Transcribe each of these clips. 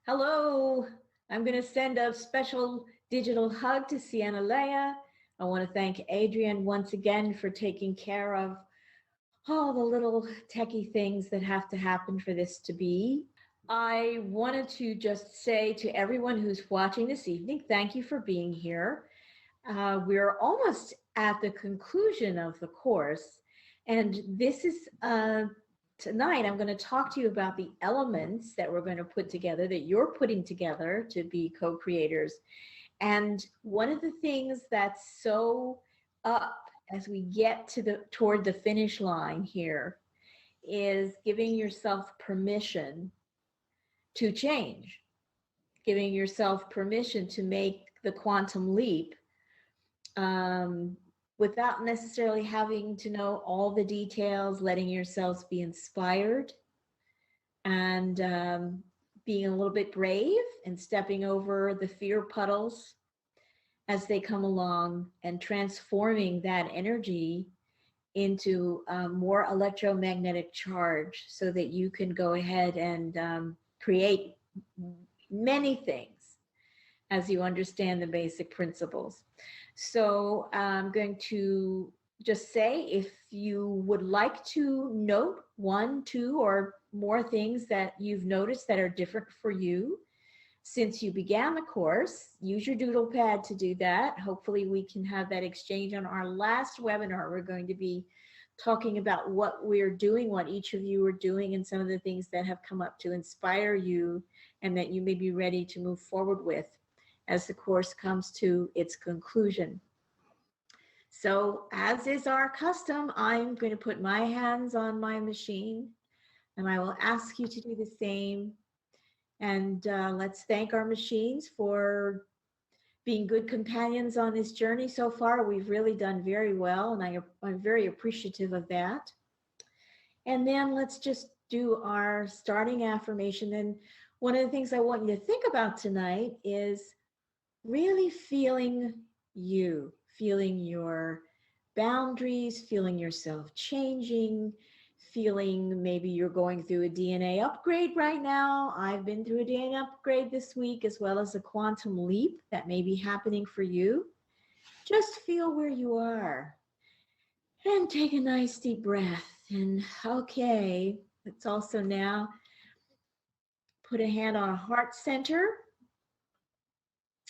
Hello. I'm going to send a special digital hug to Sienna Leia. I want to thank Adrian once again for taking care of all the little techie things that have to happen for this to be. I wanted to just say to everyone who's watching this evening, thank you for being here. We're almost at the conclusion of the course, and this is tonight. I'm going to talk to you about the elements that we're going to put together, that you're putting together to be co creators. And one of the things that's so up as we get to the toward the finish line here is giving yourself permission to change, giving yourself permission to make the quantum leap um, without necessarily having to know all the details, letting yourselves be inspired and being a little bit brave and stepping over the fear puddles as they come along and transforming that energy into more electromagnetic charge so that you can go ahead and create many things as you understand the basic principles. So I'm going to just say if you would like to note one, two, or more things that you've noticed that are different for you since you began the course, use your doodle pad to do that. Hopefully we can have that exchange on our last webinar. We're going to be talking about what we're doing, what each of you are doing, and some of the things that have come up to inspire you and that you may be ready to move forward with as the course comes to its conclusion. So as is our custom, I'm going to put my hands on my machine and I will ask you to do the same. And let's thank our machines for being good companions on this journey so far. We've really done very well, and I'm very appreciative of that. And then let's just do our starting affirmation. And one of the things I want you to think about tonight is really feeling you, feeling your boundaries, feeling yourself changing, feeling maybe you're going through a DNA upgrade right now. I've been through a DNA upgrade this week, as well as a quantum leap that may be happening for you. Just feel where you are and take a nice deep breath. And okay, let's also now put a hand on a heart center.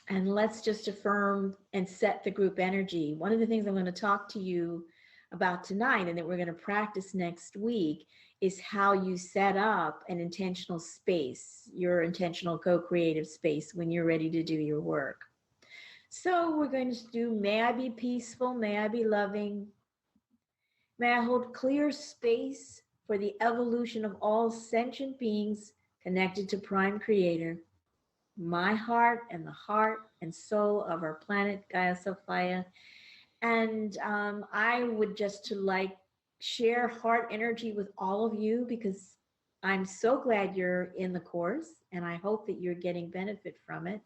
And let's just affirm and set the group energy. One of the things I'm going to talk to you about tonight and that we're going to practice next week is how you set up an intentional space, your intentional co-creative space when you're ready to do your work. So we're going to do, may I be peaceful, may I be loving, may I hold clear space for the evolution of all sentient beings connected to Prime Creator, my heart and the heart and soul of our planet Gaia Sophia. And I would just to like share heart energy with all of you because I'm so glad you're in the course and I hope that you're getting benefit from it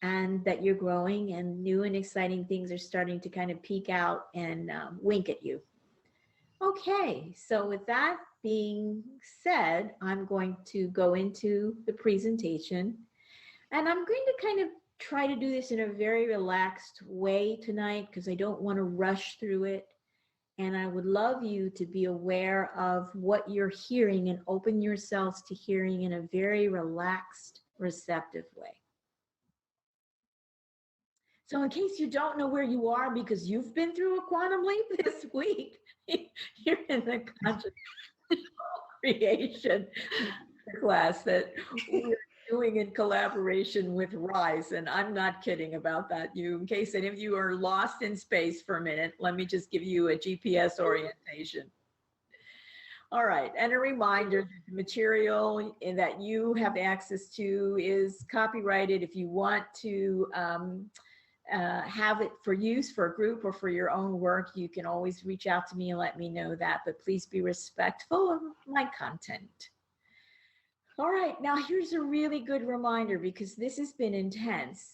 and that you're growing and new and exciting things are starting to kind of peek out and wink at you. Okay, so with that being said, I'm going to go into the presentation. And I'm going to kind of try to do this in a very relaxed way tonight because I don't want to rush through it. And I would love you to be aware of what you're hearing and open yourselves to hearing in a very relaxed, receptive way. So in case you don't know where you are because you've been through a quantum leap this week, you're in the conscious creation class that we're doing in collaboration with Rise. And I'm not kidding about that. You, in case any of you are lost in space for a minute, let me just give you a GPS orientation. All right, and a reminder that the material that you have access to is copyrighted. If you want to have it for use for a group or for your own work, you can always reach out to me and let me know that, but please be respectful of my content. All right, now here's a really good reminder because this has been intense.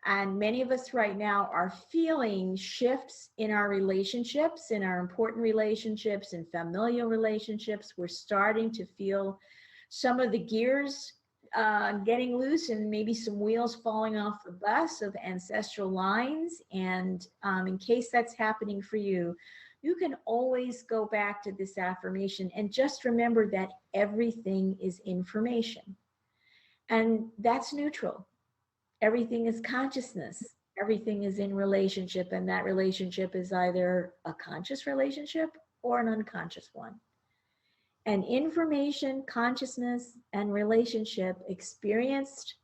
And many of us right now are feeling shifts in our relationships, in our important relationships, in familial relationships. We're starting to feel some of the gears getting loose and maybe some wheels falling off the bus of ancestral lines. And in case that's happening for you, you can always go back to this affirmation and just remember that everything is information. And that's neutral. Everything is consciousness. Everything is in relationship, and that relationship is either a conscious relationship or an unconscious one. And information, consciousness, and relationship experienced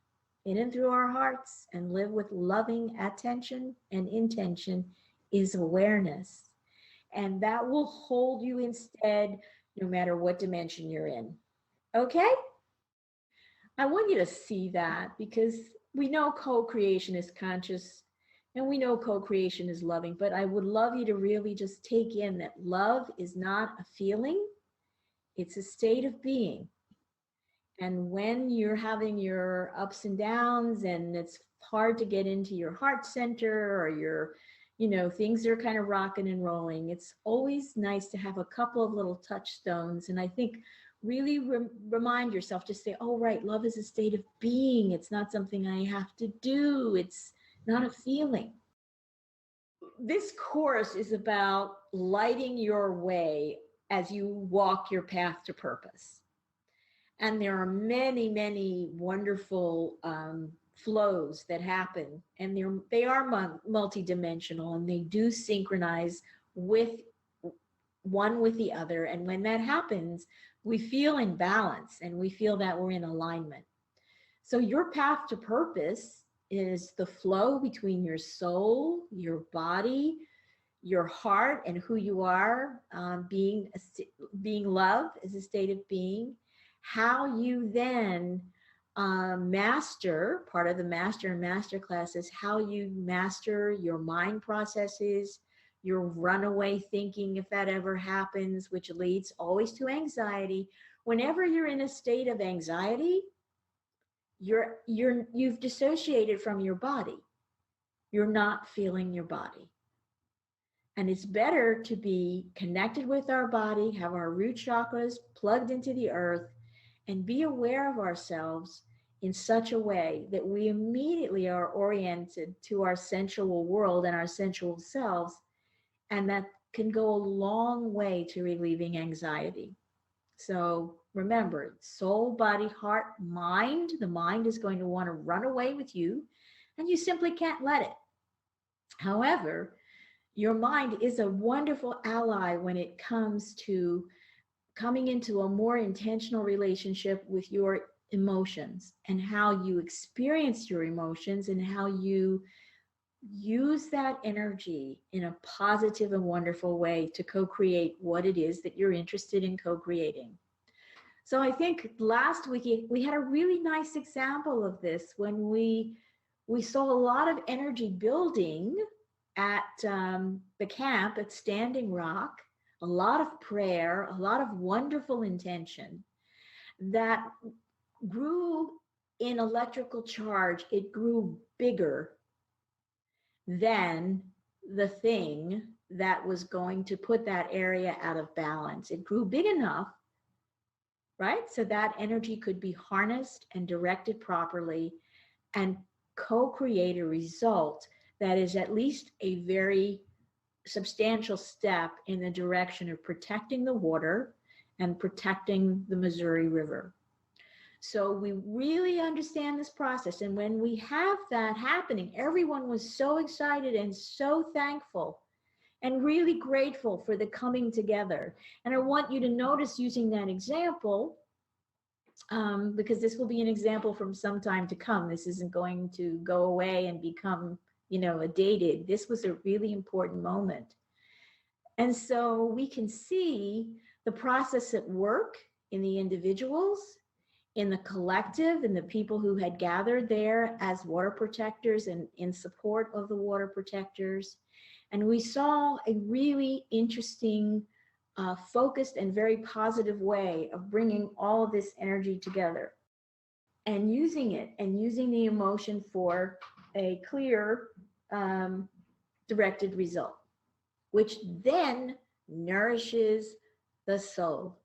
in and through our hearts and live with loving attention and intention is awareness. And that will hold you instead, no matter what dimension you're in. Okay? I want you to see that, because we know co-creation is conscious and we know co-creation is loving, but I would love you to really just take in that love is not a feeling, it's a state of being. And when you're having your ups and downs and it's hard to get into your heart center, or things are kind of rocking and rolling, it's always nice to have a couple of little touchstones. And I think really remind yourself, just say, oh, right, love is a state of being. It's not something I have to do. It's not a feeling. This course is about lighting your way as you walk your path to purpose. And there are many, many wonderful flows that happen, and they are multidimensional, and they do synchronize with one with the other. And when that happens, we feel in balance and we feel that we're in alignment. So your path to purpose is the flow between your soul, your body, your heart, and who you are, being love is a state of being. How you then master, part of the master and master class is how you master your mind processes, your runaway thinking, if that ever happens, which leads always to anxiety. Whenever you're in a state of anxiety, you've dissociated from your body. You're not feeling your body. And it's better to be connected with our body, have our root chakras plugged into the earth, and be aware of ourselves in such a way that we immediately are oriented to our sensual world and our sensual selves. And that can go a long way to relieving anxiety. So remember, soul, body, heart, mind. The mind is going to want to run away with you, and you simply can't let it. However, your mind is a wonderful ally when it comes to coming into a more intentional relationship with your emotions and how you experience your emotions and how you use that energy in a positive and wonderful way to co-create what it is that you're interested in co-creating. So I think last week we had a really nice example of this when we saw a lot of energy building at the camp at Standing Rock, a lot of prayer, a lot of wonderful intention that grew in electrical charge. It grew bigger than the thing that was going to put that area out of balance. It grew big enough, right? So that energy could be harnessed and directed properly and co-create a result that is at least a very substantial step in the direction of protecting the water and protecting the Missouri River. So we really understand this process. And when we have that happening, everyone was so excited and so thankful and really grateful for the coming together. And I want you to notice, using that example, because this will be an example from some time to come. This isn't going to go away and become, dated. This was a really important moment. And so we can see the process at work in the individuals, in the collective, and the people who had gathered there as water protectors and in support of the water protectors. And we saw a really interesting, focused and very positive way of bringing all of this energy together and using it, and using the emotion for a clear, directed result, which then nourishes the soul.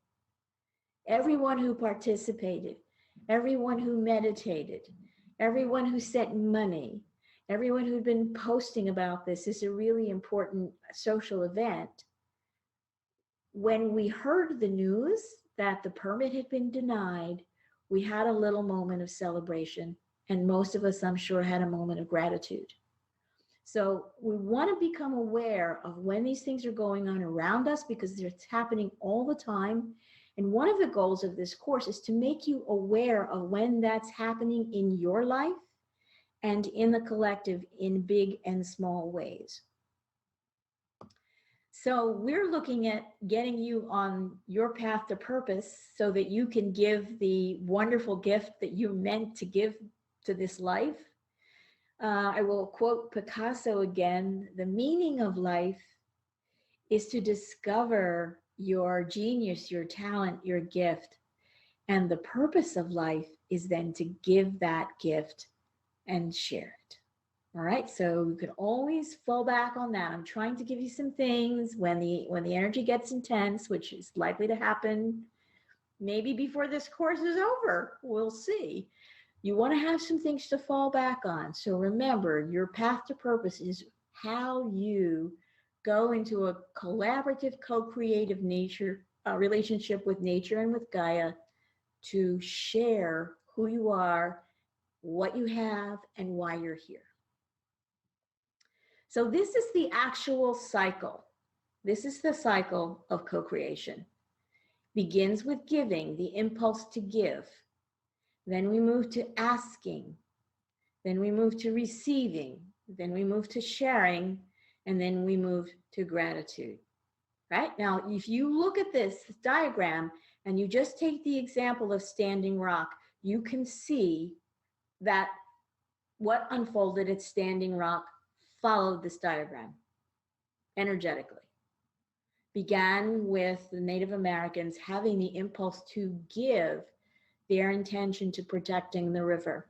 Everyone who participated. everyone who meditated, everyone who sent money, everyone who'd been posting about this. This is a really important social event. When we heard the news that the permit had been denied, we had a little moment of celebration, and most of us, I'm sure, had a moment of gratitude. So we want to become aware of when these things are going on around us, because it's happening all the time. And one of the goals of this course is to make you aware of when that's happening in your life and in the collective in big and small ways. So we're looking at getting you on your path to purpose so that you can give the wonderful gift that you're meant to give to this life. I will quote Picasso again: the meaning of life is to discover your genius, your talent, your gift. And the purpose of life is then to give that gift and share it. All right, so you can always fall back on that. I'm trying to give you some things when the energy gets intense, which is likely to happen maybe before this course is over. We'll see. You want to have some things to fall back on. So remember, your path to purpose is how you go into a collaborative, co-creative nature relationship with nature and with Gaia to share who you are, what you have, and why you're here. So this is the actual cycle. This is the cycle of co-creation. Begins with giving, the impulse to give. Then we move to asking. Then we move to receiving. Then we move to sharing. And then we move to gratitude. Right? Now, if you look at this diagram and you just take the example of Standing Rock, you can see that what unfolded at Standing Rock followed this diagram energetically. Began with the Native Americans having the impulse to give their intention to protecting the river.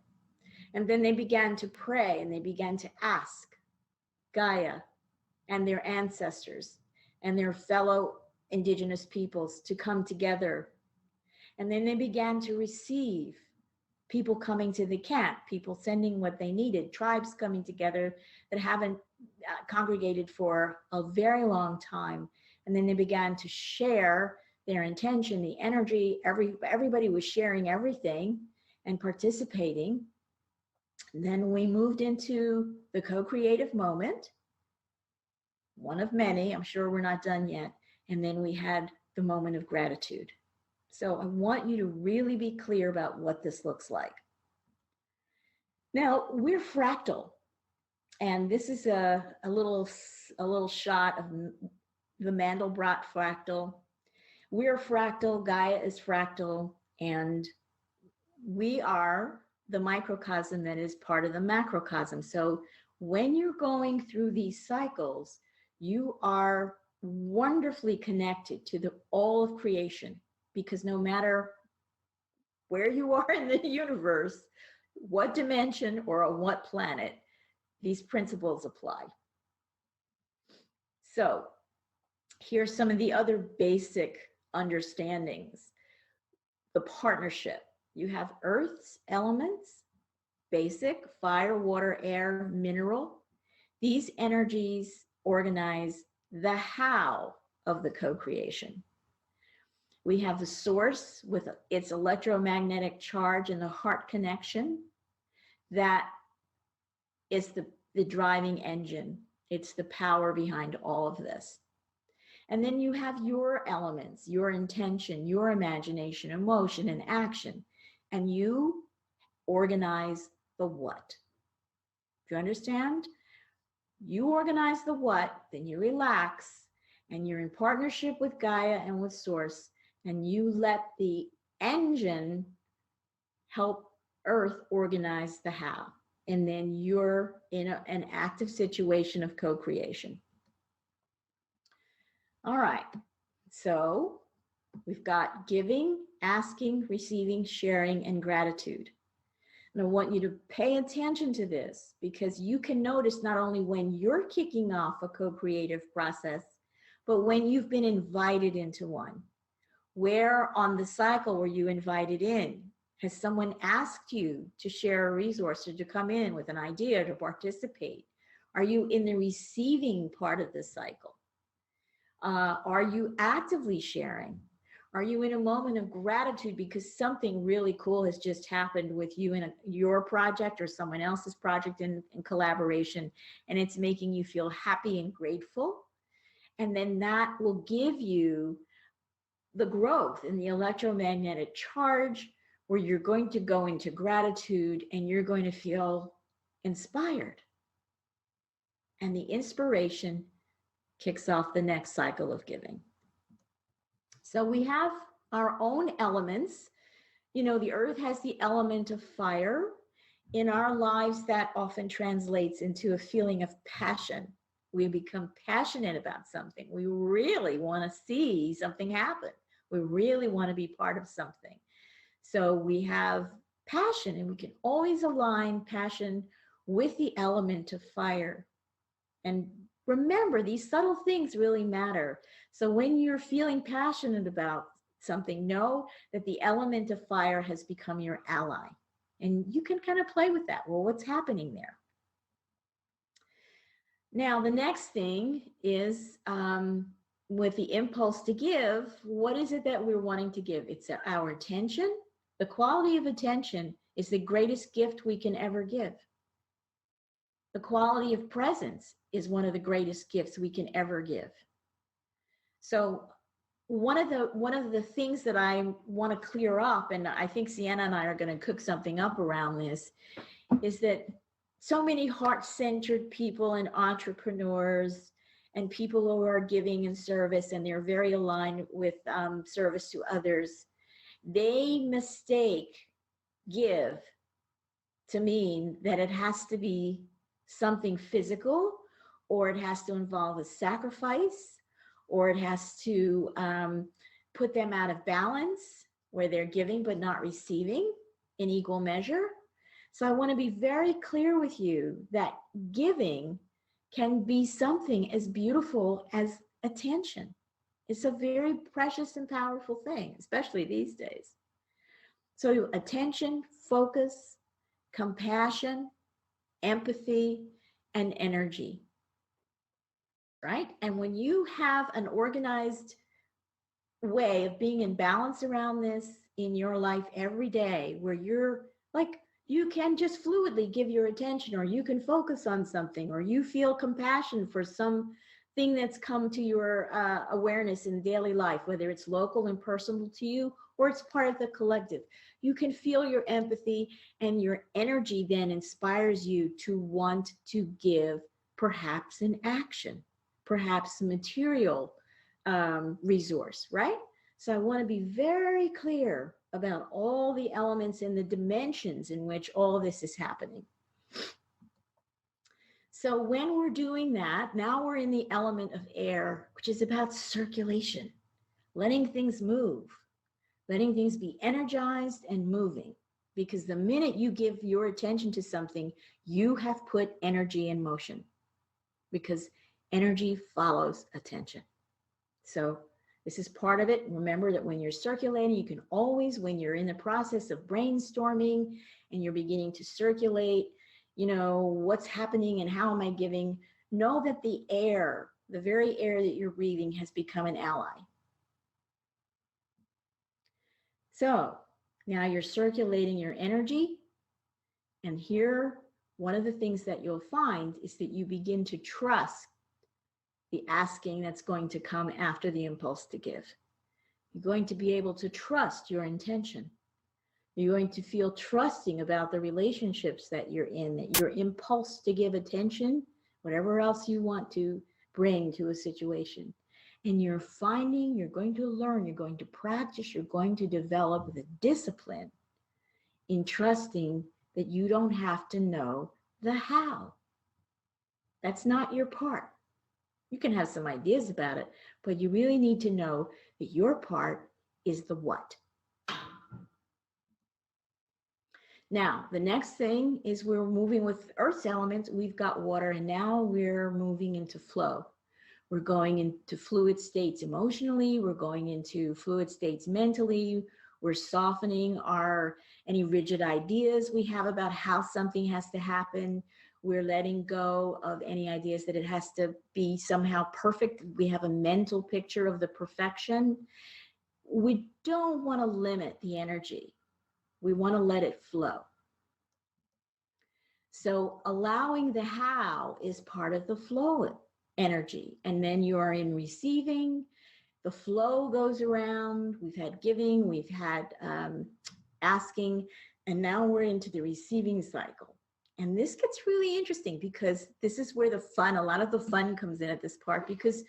And then they began to pray and they began to ask Gaia and their ancestors and their fellow indigenous peoples to come together. And then they began to receive people coming to the camp, people sending what they needed, tribes coming together that haven't congregated for a very long time. And then they began to share their intention, the energy. Everybody was sharing everything and participating. And then we moved into the co-creative moment, one of many. I'm sure we're not done yet. And then we had the moment of gratitude. So I want you to really be clear about what this looks like. Now, we're fractal, and this is a little shot of the Mandelbrot fractal. We're fractal, Gaia is fractal, and we are the microcosm that is part of the macrocosm. So when you're going through these cycles, you are wonderfully connected to all of creation, because no matter where you are in the universe, what dimension or on what planet, these principles apply. So here's some of the other basic understandings. The partnership. You have Earth's elements, basic, fire, water, air, mineral. These energies organize the how of the co-creation. We have the source with its electromagnetic charge and the heart connection. That is the driving engine. It's the power behind all of this. And then you have your elements, your intention, your imagination, emotion, and action. And you organize the what. Do you understand? You organize the what, then you relax, and you're in partnership with Gaia and with Source, and you let the engine help Earth organize the how. And then you're in an active situation of co-creation. All right, so we've got giving, asking, receiving, sharing, and gratitude. And I want you to pay attention to this, because you can notice not only when you're kicking off a co-creative process, but when you've been invited into one. Where on the cycle were you invited in? Has someone asked you to share a resource or to come in with an idea to participate? Are you in the receiving part of the cycle? Are you actively sharing? Are you in a moment of gratitude because something really cool has just happened with you in your project or someone else's project in collaboration, and it's making you feel happy and grateful? And then that will give you the growth in the electromagnetic charge where you're going to go into gratitude and you're going to feel inspired. And the inspiration kicks off the next cycle of giving. So we have our own elements. You know, the earth has the element of fire. In our lives, that often translates into a feeling of passion. We become passionate about something. We really want to see something happen. We really want to be part of something. So we have passion, and we can always align passion with the element of fire. And remember, these subtle things really matter. So when you're feeling passionate about something, know that the element of fire has become your ally. And you can kind of play with that. Well, what's happening there? Now, the next thing is with the impulse to give, what is it that we're wanting to give? It's our attention. The quality of attention is the greatest gift we can ever give. The quality of presence is one of the greatest gifts we can ever give. So one of the things that I want to clear up, and I think Sienna and I are going to cook something up around this, is that so many heart-centered people and entrepreneurs and people who are giving in service, and they're very aligned with service to others, they mistake give to mean that it has to be something physical, or it has to involve a sacrifice, or it has to put them out of balance where they're giving but not receiving in equal measure. So I want to be very clear with you that giving can be something as beautiful as attention. It's a very precious and powerful thing, especially these days. So attention, focus, compassion, empathy, and energy, right? And when you have an organized way of being in balance around this in your life every day, where you're like, you can just fluidly give your attention, or you can focus on something, or you feel compassion for something that's come to your awareness in daily life, whether it's local and personal to you, or it's part of the collective. You can feel your empathy, and your energy then inspires you to want to give, perhaps an action, perhaps a material resource, right? So I want to be very clear about all the elements and the dimensions in which all this is happening. So when we're doing that, now we're in the element of air, which is about circulation, letting things move, letting things be energized and moving. Because the minute you give your attention to something, you have put energy in motion, because energy follows attention. So this is part of it. Remember that when you're circulating, you can always, when you're in the process of brainstorming and you're beginning to circulate, you know, what's happening and how am I giving, know that the air, the very air that you're breathing, has become an ally. So now you're circulating your energy. And here, one of the things that you'll find is that you begin to trust the asking that's going to come after the impulse to give. You're going to be able to trust your intention. You're going to feel trusting about the relationships that you're in, that your impulse to give attention, whatever else you want to bring to a situation. And you're finding, you're going to learn, you're going to practice, you're going to develop the discipline in trusting that you don't have to know the how. That's not your part. You can have some ideas about it, but you really need to know that your part is the what. Now, the next thing is we're moving with Earth's elements. We've got water, and now we're moving into flow. We're going into fluid states emotionally. We're going into fluid states mentally. We're softening our any rigid ideas we have about how something has to happen. We're letting go of any ideas that it has to be somehow perfect. We have a mental picture of the perfection. We don't want to limit the energy. We want to let it flow. So allowing the how is part of the flow energy. And then you are in receiving. The flow goes around. We've had giving, we've had asking, and now we're into the receiving cycle. And this gets really interesting because this is where the fun, a lot of the fun comes in at this part, because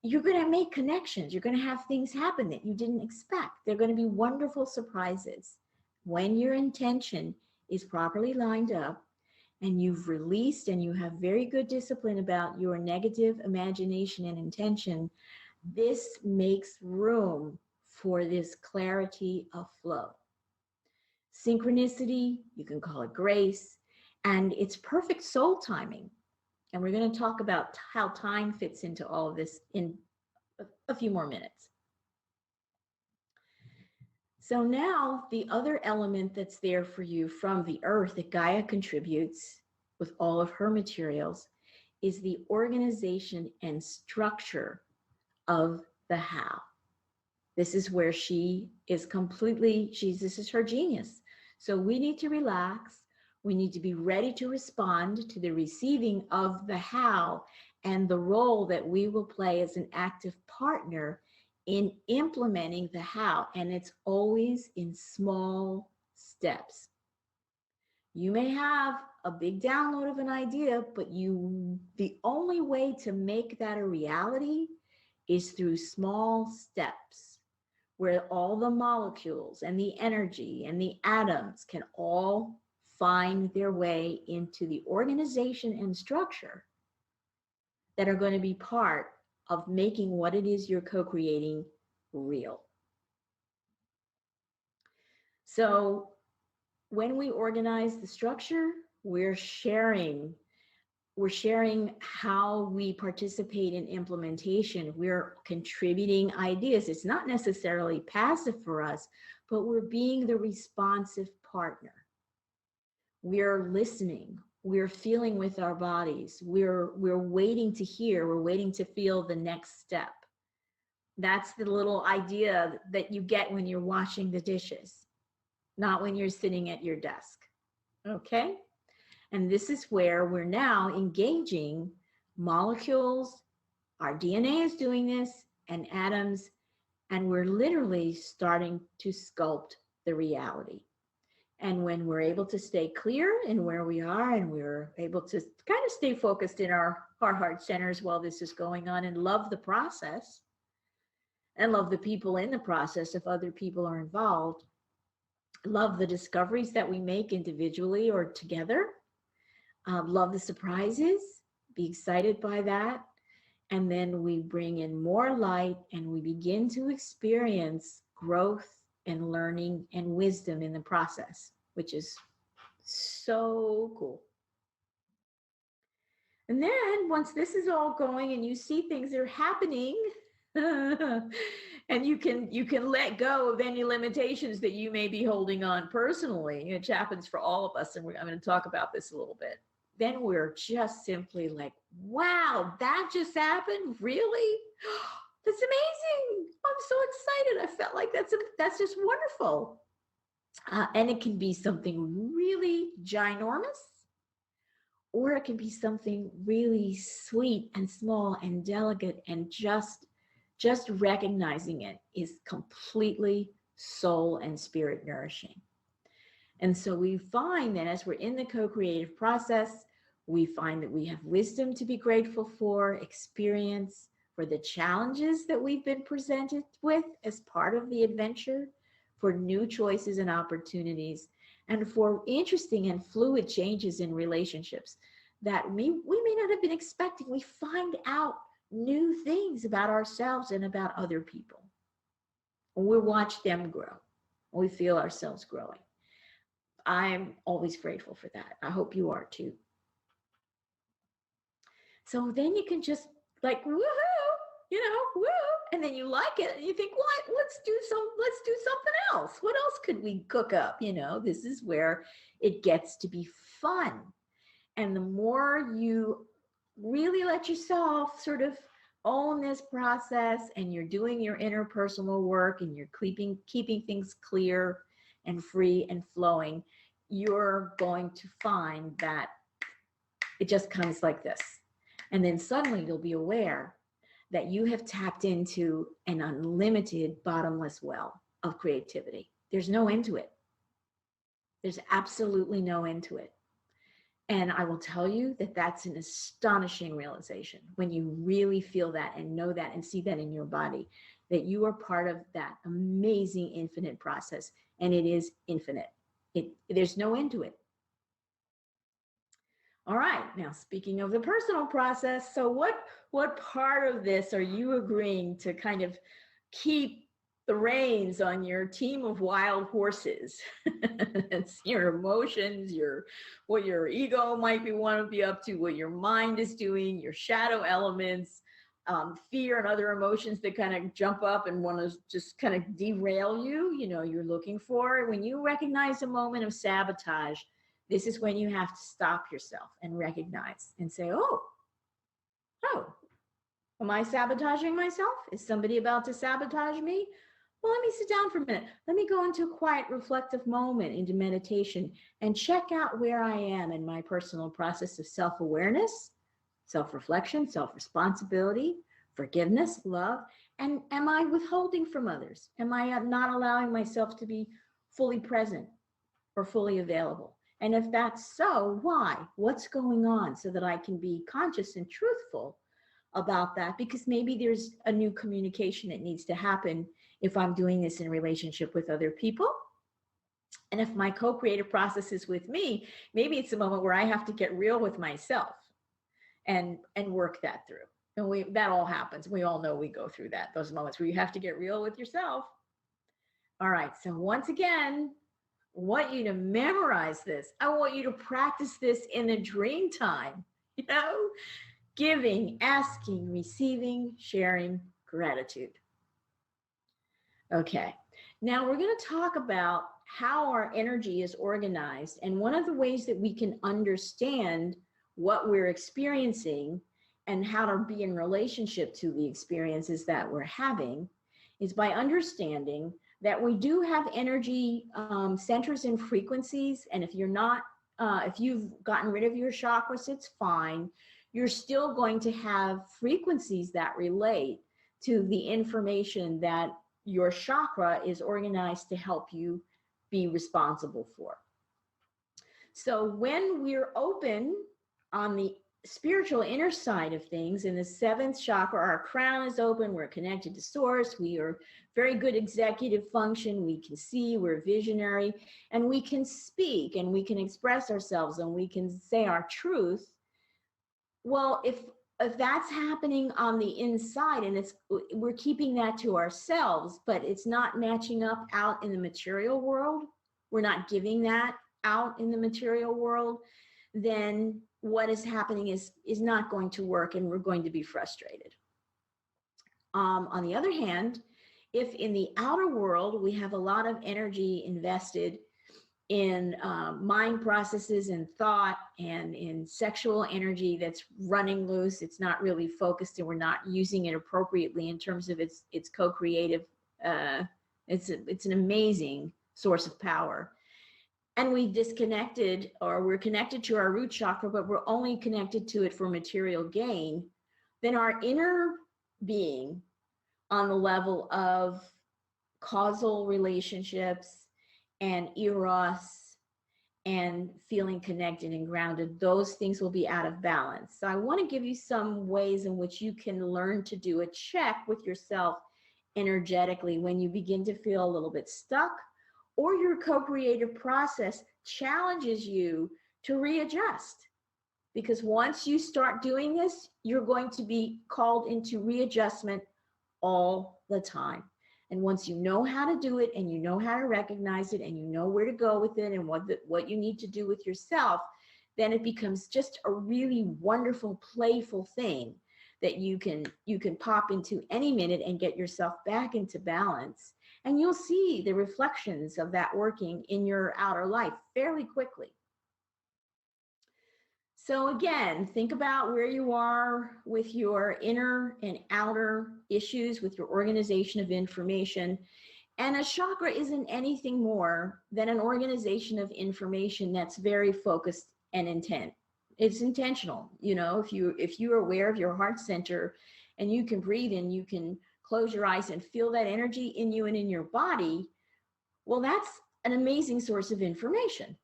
you're going to make connections. You're going to have things happen that you didn't expect. They're going to be wonderful surprises. When your intention is properly lined up and you've released and you have very good discipline about your negative imagination and intention, this makes room for this clarity of flow. Synchronicity, you can call it grace, and it's perfect soul timing. And we're going to talk about how time fits into all of this in a few more minutes. So now the other element that's there for you from the earth that Gaia contributes with all of her materials is the organization and structure of the how. This is where she is completely, this is her genius. So we need to relax. We need to be ready to respond to the receiving of the how and the role that we will play as an active partner in implementing the how. And it's always in small steps. You may have a big download of an idea, but the only way to make that a reality is through small steps, where all the molecules and the energy and the atoms can all find their way into the organization and structure that are going to be part of making what it is you're co-creating real. So when we organize the structure, we're sharing how we participate in implementation. We're contributing ideas. It's not necessarily passive for us, but we're being the responsive partner. We're listening. We're feeling with our bodies. We're waiting to hear. We're waiting to feel the next step. That's the little idea that you get when you're washing the dishes, not when you're sitting at your desk. Okay? And this is where we're now engaging molecules. Our DNA is doing this, and atoms, and we're literally starting to sculpt the reality. And when we're able to stay clear in where we are, and we're able to kind of stay focused in our heart centers while this is going on, and love the process, and love the people in the process if other people are involved, love the discoveries that we make individually or together, love the surprises, be excited by that. And then we bring in more light and we begin to experience growth and learning and wisdom in the process, which is so cool. And then once this is all going and you see things are happening, and you can let go of any limitations that you may be holding on personally, which happens for all of us, and I'm going to talk about this a little bit. Then we're just simply like, wow, that just happened? Really? That's amazing. I'm so excited. I felt like that's just wonderful. And it can be something really ginormous, or it can be something really sweet and small and delicate, and just recognizing it is completely soul and spirit nourishing. And so we find that as we're in the co-creative process, we find that we have wisdom to be grateful for, experience, for the challenges that we've been presented with as part of the adventure, for new choices and opportunities, and for interesting and fluid changes in relationships that we may not have been expecting. We find out new things about ourselves and about other people. We watch them grow. We feel ourselves growing. I'm always grateful for that. I hope you are too. So then you can just like, woohoo, woo, and then you like it and you think, what? Let's do something else. What else could we cook up? This is where it gets to be fun. And the more you really let yourself sort of own this process, and you're doing your interpersonal work, and you're keeping things clear and free and flowing, you're going to find that it just comes like this. And then suddenly you'll be aware that you have tapped into an unlimited bottomless well of creativity. There's no end to it. There's absolutely no end to it. And I will tell you that that's an astonishing realization when you really feel that and know that and see that in your body, that you are part of that amazing infinite process. And it is infinite. There's no end to it. All right. Now, speaking of the personal process, so what part of this are you agreeing to kind of keep the reins on your team of wild horses? It's your emotions, what your ego might want to be up to, what your mind is doing, your shadow elements, fear and other emotions that kind of jump up and want to just kind of derail you. You're looking for, when you recognize a moment of sabotage, this is when you have to stop yourself and recognize and say, oh, am I sabotaging myself? Is somebody about to sabotage me? Well, let me sit down for a minute. Let me go into a quiet, reflective moment into meditation and check out where I am in my personal process of self-awareness, self-reflection, self-responsibility, forgiveness, love. And am I withholding from others? Am I not allowing myself to be fully present or fully available? And if that's so, why? What's going on, so that I can be conscious and truthful about that? Because maybe there's a new communication that needs to happen if I'm doing this in relationship with other people. And if my co-creative process is with me, maybe it's a moment where I have to get real with myself and work that through. And that all happens. We all know we go through those moments where you have to get real with yourself. All right. So once again, I want you to memorize this. I want you to practice this in the dream time, giving, asking, receiving, sharing, gratitude. Okay, now we're going to talk about how our energy is organized. And one of the ways that we can understand what we're experiencing and how to be in relationship to the experiences that we're having is by understanding that we do have energy centers and frequencies. And if you've gotten rid of your chakras, it's fine. You're still going to have frequencies that relate to the information that your chakra is organized to help you be responsible for. So when we're open on the spiritual inner side of things, in the seventh chakra, our crown is open, we're connected to source, we are very good executive function, we can see, we're visionary, and we can speak and we can express ourselves and we can say our truth. Well, if that's happening on the inside and we're keeping that to ourselves, but it's not matching up out in the material world, we're not giving that out in the material world, then what is happening is not going to work and we're going to be frustrated. On the other hand, if in the outer world we have a lot of energy invested in mind processes and thought and in sexual energy that's running loose, it's not really focused and we're not using it appropriately in terms of its co-creative, it's an amazing source of power. And we've disconnected, or we're connected to our root chakra, but we're only connected to it for material gain, then our inner being on the level of causal relationships and eros and feeling connected and grounded, those things will be out of balance. So I want to give you some ways in which you can learn to do a check with yourself energetically when you begin to feel a little bit stuck, or your co-creative process challenges you to readjust. Because once you start doing this, you're going to be called into readjustment all the time. And once you know how to do it and you know how to recognize it and you know where to go with it and what you need to do with yourself, then it becomes just a really wonderful, playful thing that you can pop into any minute and get yourself back into balance. And you'll see the reflections of that working in your outer life fairly quickly. So again, think about where you are with your inner and outer issues, with your organization of information. And a chakra isn't anything more than an organization of information that's very focused and intent. It's intentional. You know, if you're aware of your heart center and you can breathe and you can close your eyes and feel that energy in you and in your body, well, that's an amazing source of information.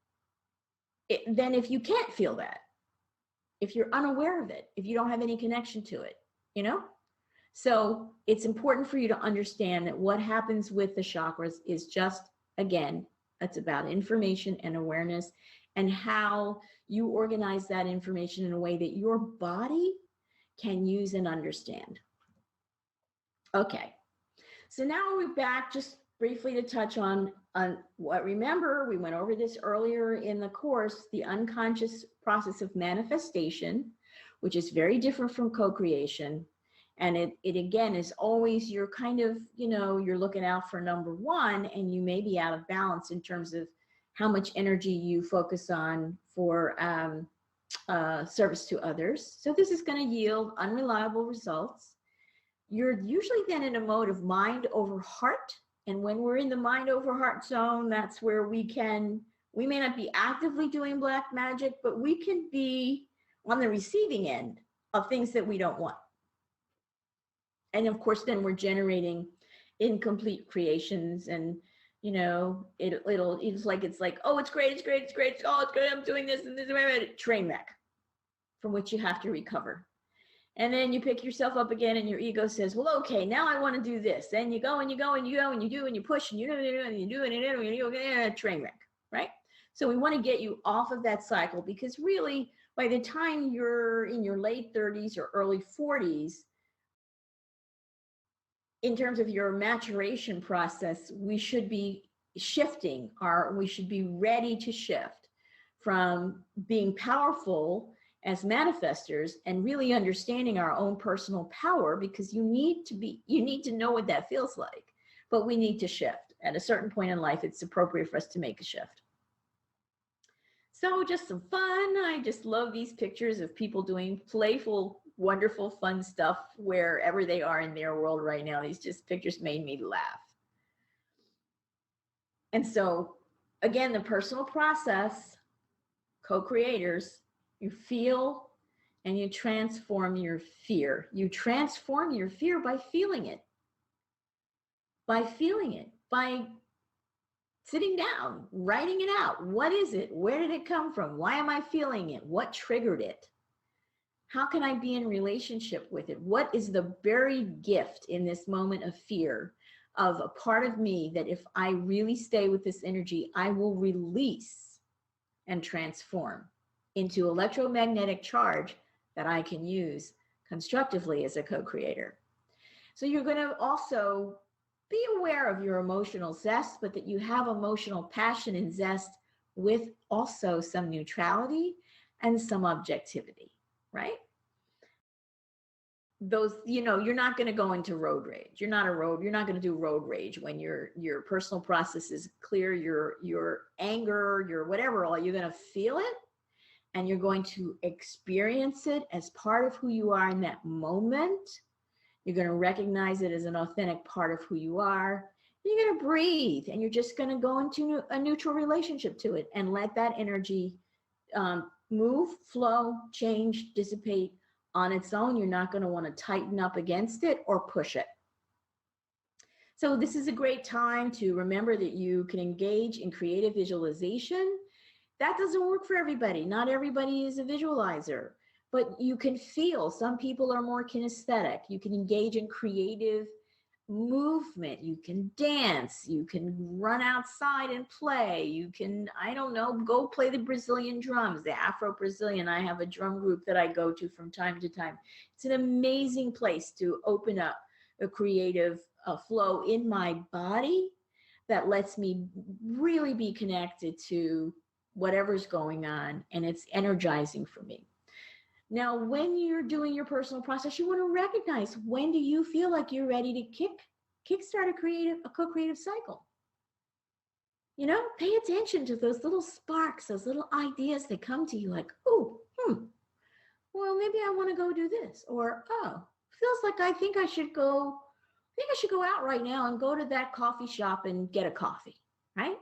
Then if you can't feel that, if you're unaware of it, if you don't have any connection to it, you know? So it's important for you to understand that what happens with the chakras is just, again, it's about information and awareness and how you organize that information in a way that your body can use and understand. Okay, so now we're back just briefly to touch on what, remember, we went over this earlier in the course, the unconscious process of manifestation, which is very different from co-creation. And it again is always, you're kind of, you know, you're looking out for number one, and you may be out of balance in terms of how much energy you focus on for service to others. So this is going to yield unreliable results. You're usually then in a mode of mind over heart. And when we're in the mind over heart zone, that's where we may not be actively doing black magic, but we can be on the receiving end of things that we don't want. And of course, then we're generating incomplete creations, and you know, it's like, oh, it's great, it's great, it's great, oh, it's great, I'm doing this and this, train wreck from which you have to recover. And then you pick yourself up again, and your ego says, well, okay, now I want to do this. Then you go and you go and you go and you do and you push and you do and you do and you do, train wreck, right? So we want to get you off of that cycle, because really, by the time you're in your late 30s or early 40s, in terms of your maturation process, we should be shifting, we should be ready to shift from being powerful as manifestors and really understanding our own personal power, because you need to know what that feels like. But we need to shift. At a certain point in life, it's appropriate for us to make a shift. So just some fun. I just love these pictures of people doing playful, wonderful, fun stuff wherever they are in their world right now. These just pictures made me laugh. And so, again, the personal process, co-creators, you feel and you transform your fear. You transform your fear by feeling it. By feeling it. By sitting down, writing it out. What is it? Where did it come from? Why am I feeling it? What triggered it? How can I be in relationship with it? What is the buried gift in this moment of fear of a part of me that if I really stay with this energy, I will release and transform into electromagnetic charge that I can use constructively as a co-creator. So you're going to also be aware of your emotional zest, but that you have emotional passion and zest with also some neutrality and some objectivity, right? Those, you know, you're not going to go into road rage. You're not going to do road rage when your personal process is clear, your anger, your whatever, all you're going to feel it, and you're going to experience it as part of who you are in that moment. You're going to recognize it as an authentic part of who you are. You're going to breathe, and you're just going to go into a neutral relationship to it and let that energy move, flow, change, dissipate on its own. You're not going to want to tighten up against it or push it. So this is a great time to remember that you can engage in creative visualization. That doesn't work for everybody. Not everybody is a visualizer, but you can feel. Some people are more kinesthetic. You can engage in creative movement. You can dance. You can run outside and play. You can, I don't know, go play the Brazilian drums, the Afro-Brazilian. I have a drum group that I go to from time to time. It's an amazing place to open up a creative flow in my body that lets me really be connected to whatever's going on, and it's energizing for me. Now, when you're doing your personal process, you want to recognize, when do you feel like you're ready to kickstart a co-creative cycle? You know, pay attention to those little sparks, those little ideas that come to you like, oh, well, maybe I want to go do this. Or, oh, feels like I think I should go out right now and go to that coffee shop and get a coffee, right?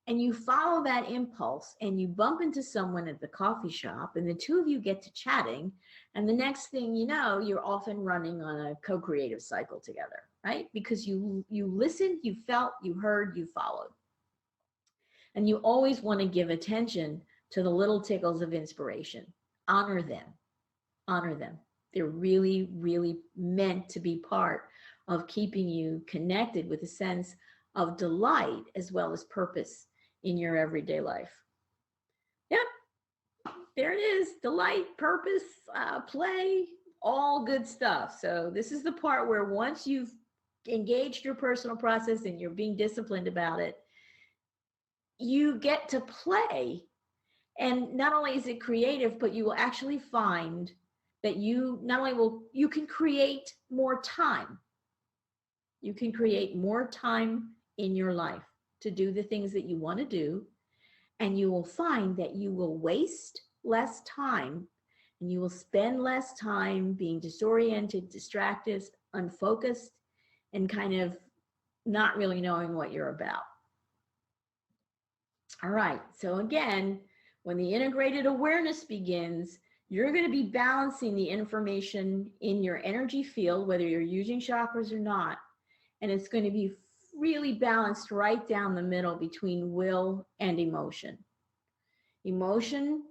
And you follow that impulse and you bump into someone at the coffee shop and the two of you get to chatting. And the next thing you know, you're off and running on a co-creative cycle together, right? Because you listened, you felt, you heard, you followed. And you always want to give attention to the little tickles of inspiration. Honor them. Honor them. They're really, really meant to be part of keeping you connected with a sense of delight as well as purpose in your everyday life. Yep, there it is. Delight, purpose, play, all good stuff. So this is the part where once you've engaged your personal process and you're being disciplined about it, you get to play. And not only is it creative, but you will actually find that you can create more time. You can create more time in your life to do the things that you want to do. And you will find that you will waste less time and you will spend less time being disoriented, distracted, unfocused, and kind of not really knowing what you're about. All right. So again, when the integrated awareness begins, you're going to be balancing the information in your energy field, whether you're using chakras or not. And it's going to be really balanced right down the middle between will and emotion. Emotion,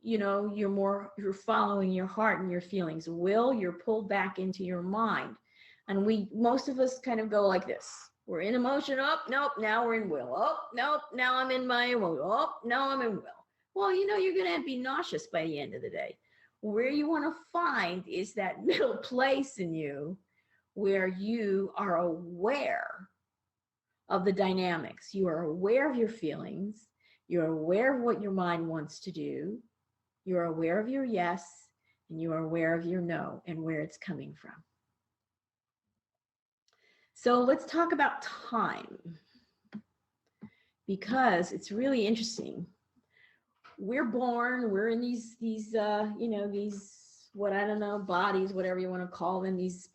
you're following your heart and your feelings. Will, you're pulled back into your mind. And most of us kind of go like this. We're in emotion. Oh, nope. Now we're in will. Oh, nope. Now I'm in my emotion. Oh, now I'm in will. Well, you're going to be nauseous by the end of the day. Where you want to find is that middle place in you where you are aware of the dynamics. You are aware of your feelings. You're aware of what your mind wants to do. You're aware of your yes, and you are aware of your no and where it's coming from. So let's talk about time, because it's really interesting. We're born, we're in these what, I don't know, bodies, whatever you want to call them, these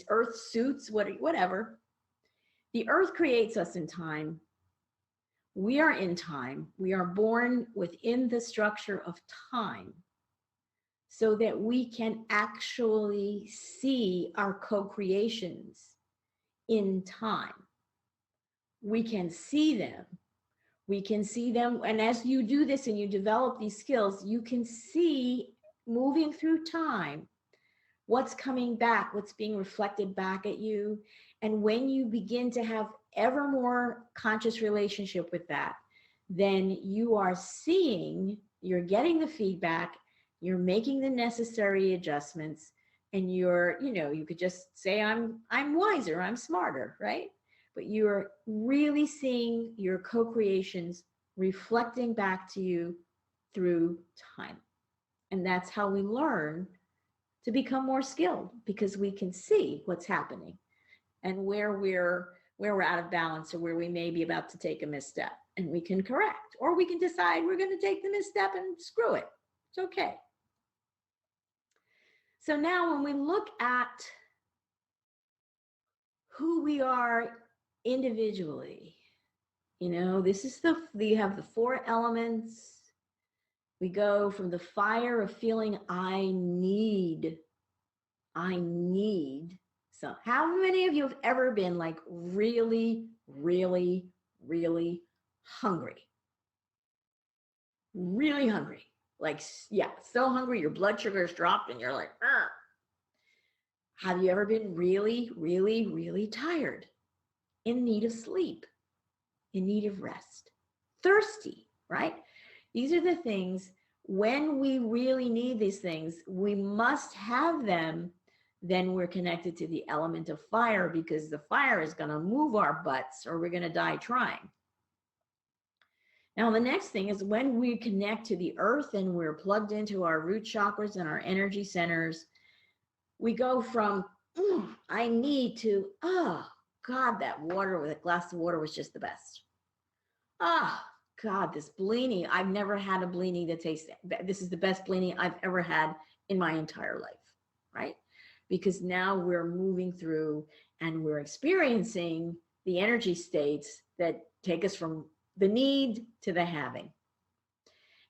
earth suits, whatever. The earth creates us in time. We are in time. We are born within the structure of time so that we can actually see our co-creations in time. We can see them. We can see them. And as you do this and you develop these skills, you can see, moving through time, what's coming back, what's being reflected back at you. And when you begin to have ever more conscious relationship with that, then you are seeing, you're getting the feedback, you're making the necessary adjustments, and you could just say, I'm wiser, I'm smarter, right? But you're really seeing your co-creations reflecting back to you through time. And that's how we learn to become more skilled, because we can see what's happening and where we're out of balance, or where we may be about to take a misstep, and we can correct, or we can decide we're going to take the misstep and screw it. It's okay. So now when we look at who we are individually, this is you have the 4 elements. We go from the fire of feeling I need. So how many of you have ever been like really, really, really hungry? Really hungry. Like, yeah, so hungry your blood sugar has dropped and you're like, argh. Have you ever been really, really, really tired? In need of sleep? In need of rest? Thirsty, right? These are the things, when we really need these things, we must have them. Then we're connected to the element of fire, because the fire is going to move our butts or we're going to die trying. Now, the next thing is when we connect to the earth and we're plugged into our root chakras and our energy centers, we go from, I need to, oh, God, that water with a glass of water was just the best. Oh, God, this blini, I've never had a blini that tastes, this is the best blini I've ever had in my entire life, right? Because now we're moving through and we're experiencing the energy states that take us from the need to the having.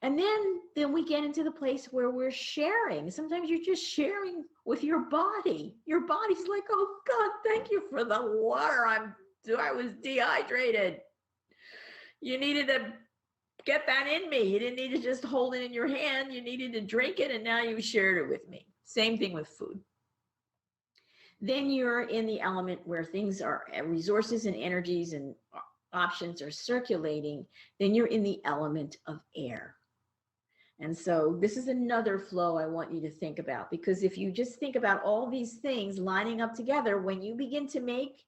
And then we get into the place where we're sharing. Sometimes you're just sharing with your body. Your body's like, oh God, thank you for the water. I was dehydrated. You needed to get that in me. You didn't need to just hold it in your hand. You needed to drink it, and now you shared it with me. Same thing with food. Then you're in the element where things are, resources and energies and options are circulating. Then you're in the element of air. And so this is another flow I want you to think about, because if you just think about all these things lining up together, when you begin to make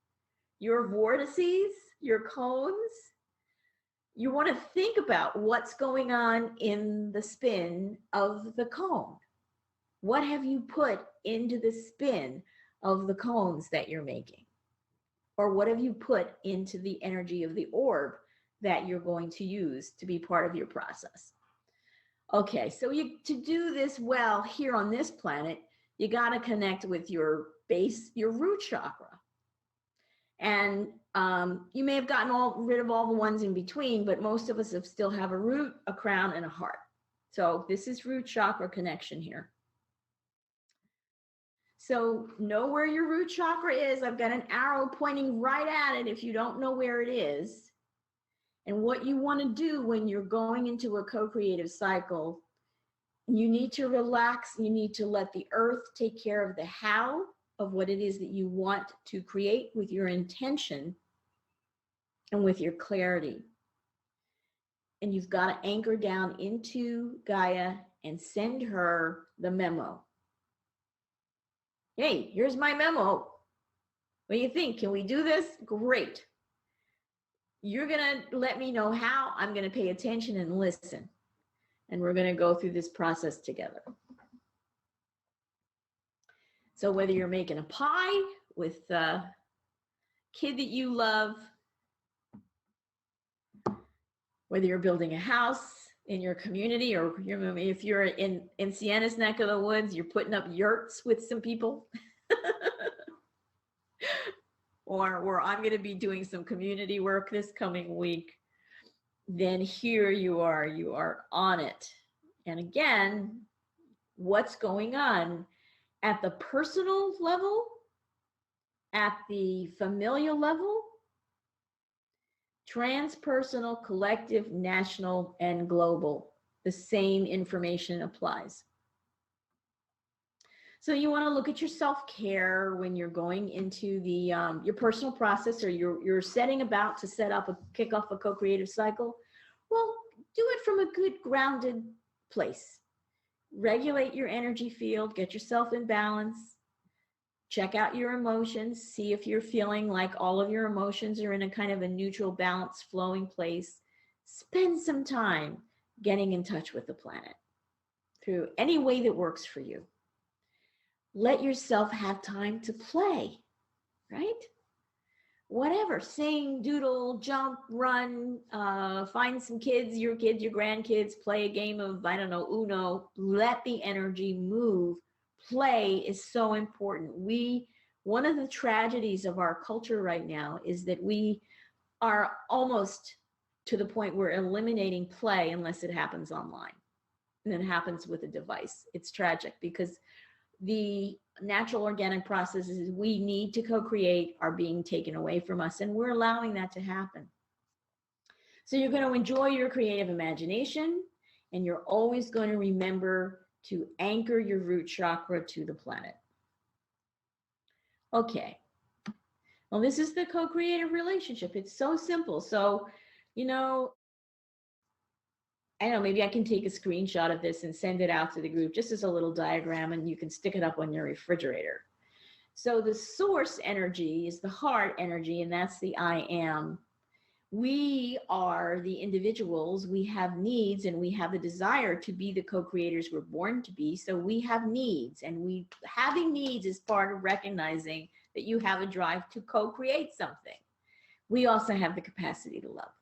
your vortices, your cones, you want to think about what's going on in the spin of the cone. What have you put into the spin of the cones that you're making? Or what have you put into the energy of the orb that you're going to use to be part of your process? Okay, so to do this well here on this planet, you got to connect with your base, your root chakra. And you may have gotten rid of all the ones in between, but most of us still have a root, a crown, and a heart. So this is root chakra connection here. So know where your root chakra is. I've got an arrow pointing right at it if you don't know where it is. And what you want to do when you're going into a co-creative cycle, you need to relax. You need to let the earth take care of the how of what it is that you want to create with your intention and with your clarity. And you've got to anchor down into Gaia and send her the memo. Hey, here's my memo. What do you think? Can we do this? Great. You're going to let me know how. I'm going to pay attention and listen. And we're going to go through this process together. So whether you're making a pie with the kid that you love, whether you're building a house in your community, or if you're in Sienna's neck of the woods, you're putting up yurts with some people, or where I'm going to be doing some community work this coming week, then here you are on it. And again, what's going on at the personal level, at the familial level, transpersonal, collective, national, and global. The same information applies. So you want to look at your self-care when you're going into the your personal process, or you're setting about to kick off a co-creative cycle. Well, do it from a good grounded place. Regulate your energy field, get yourself in balance. Check out your emotions, see if you're feeling like all of your emotions are in a kind of a neutral, balanced, flowing place. Spend some time getting in touch with the planet through any way that works for you. Let yourself have time to play, right? Whatever, sing, doodle, jump, run, find some kids, your grandkids, play a game of, I don't know, Uno. Let the energy move. Play is so important. One of the tragedies of our culture right now is that we are almost to the point where eliminating play unless it happens online and it happens with a device. It's tragic because the natural organic processes we need to co-create are being taken away from us, and we're allowing that to happen. So you're going to enjoy your creative imagination, and you're always going to remember to anchor your root chakra to the planet. Okay. Well, this is the co-creative relationship. It's so simple. So, I don't know, maybe I can take a screenshot of this and send it out to the group just as a little diagram, and you can stick it up on your refrigerator. So the source energy is the heart energy, and that's the I am. We are the individuals, we have needs, and we have the desire to be the co-creators we're born to be. So we have needs, and we having needs is part of recognizing that you have a drive to co-create something. We also have the capacity to love.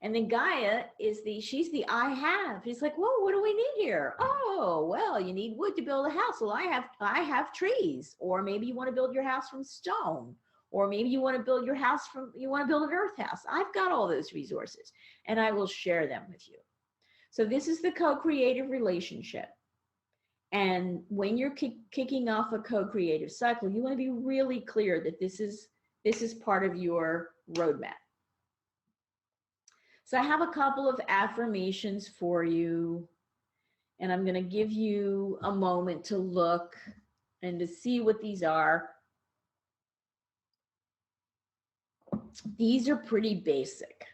And then Gaia is she's the I have. She's like, whoa, what do we need here? Oh, well, you need wood to build a house. Well, I have trees. Or maybe you want to build your house from stone. Or maybe you want to build you want to build an earth house. I've got all those resources and I will share them with you. So this is the co-creative relationship. And when you're kicking off a co-creative cycle, you want to be really clear that this is part of your roadmap. So I have a couple of affirmations for you, and I'm going to give you a moment to look and to see what these are. These are pretty basic,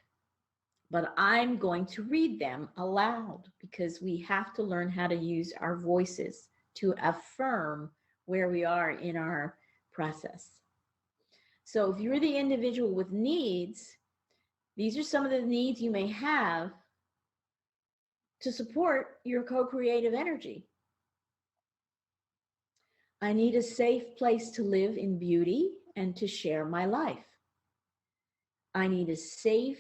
but I'm going to read them aloud because we have to learn how to use our voices to affirm where we are in our process. So if you're the individual with needs, these are some of the needs you may have to support your co-creative energy. I need a safe place to live in beauty and to share my life. I need safe,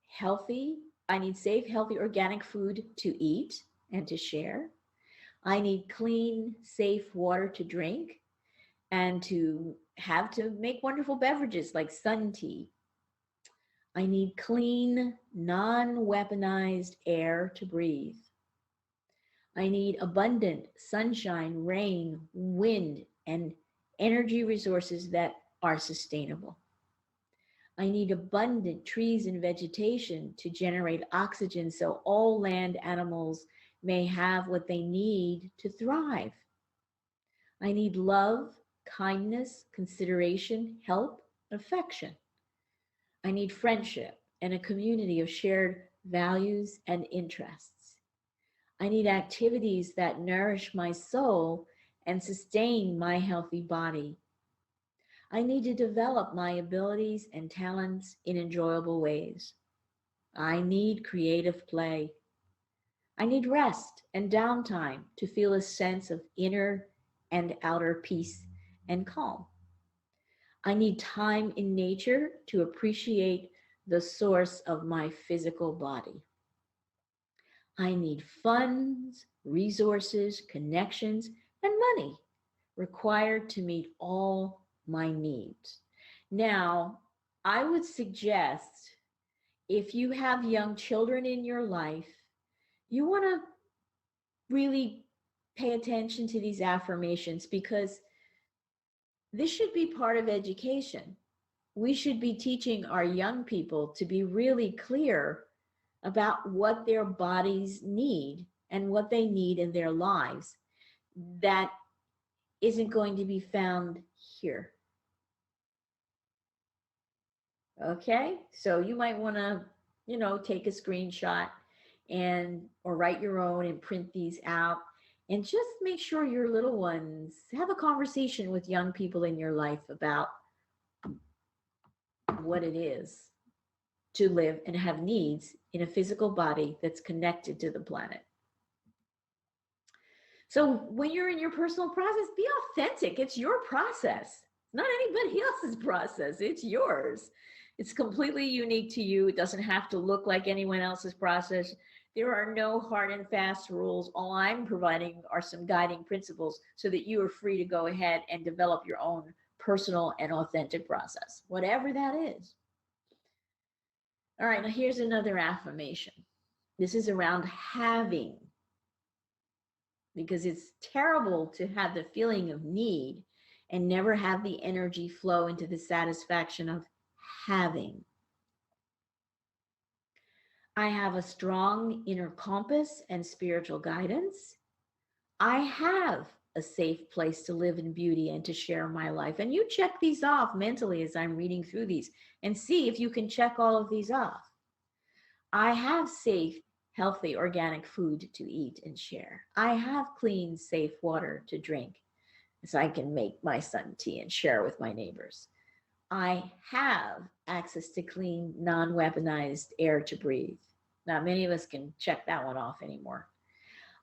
healthy organic food to eat and to share. I need clean, safe water to drink and to make wonderful beverages like sun tea. I need clean, non-weaponized air to breathe. I need abundant sunshine, rain, wind, and energy resources that are sustainable. I need abundant trees and vegetation to generate oxygen so all land animals may have what they need to thrive. I need love, kindness, consideration, help, affection. I need friendship and a community of shared values and interests. I need activities that nourish my soul and sustain my healthy body. I need to develop my abilities and talents in enjoyable ways. I need creative play. I need rest and downtime to feel a sense of inner and outer peace and calm. I need time in nature to appreciate the source of my physical body. I need funds, resources, connections, and money required to meet all my needs. Now, I would suggest if you have young children in your life, you want to really pay attention to these affirmations because this should be part of education. We should be teaching our young people to be really clear about what their bodies need and what they need in their lives that isn't going to be found here. Okay, so you might want to, take a screenshot or write your own and print these out and just make sure your little ones have a conversation with young people in your life about what it is to live and have needs in a physical body that's connected to the planet. So when you're in your personal process, be authentic. It's your process, not anybody else's process. It's yours. It's completely unique to you. It doesn't have to look like anyone else's process. There are no hard and fast rules. All I'm providing are some guiding principles so that you are free to go ahead and develop your own personal and authentic process, whatever that is. All right, now here's another affirmation. This is around having, because it's terrible to have the feeling of need and never have the energy flow into the satisfaction of having. I have a strong inner compass and spiritual guidance. I have a safe place to live in beauty and to share my life. And you check these off mentally as I'm reading through these and see if you can check all of these off. I have safe, healthy, organic food to eat and share. I have clean, safe water to drink so I can make my sun tea and share with my neighbors. I have access to clean, non-weaponized air to breathe. Not many of us can check that one off anymore.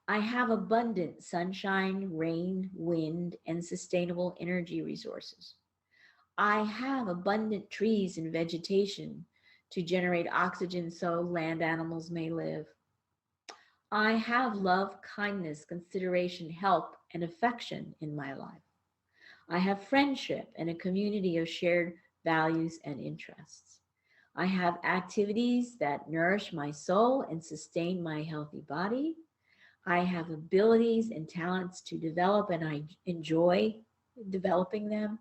I have abundant sunshine, rain, wind, and sustainable energy resources. I have abundant trees and vegetation to generate oxygen so land animals may live. I have love, kindness, consideration, help, and affection in my life. I have friendship and a community of shared values and interests. I have activities that nourish my soul and sustain my healthy body. I have abilities and talents to develop, and I enjoy developing them.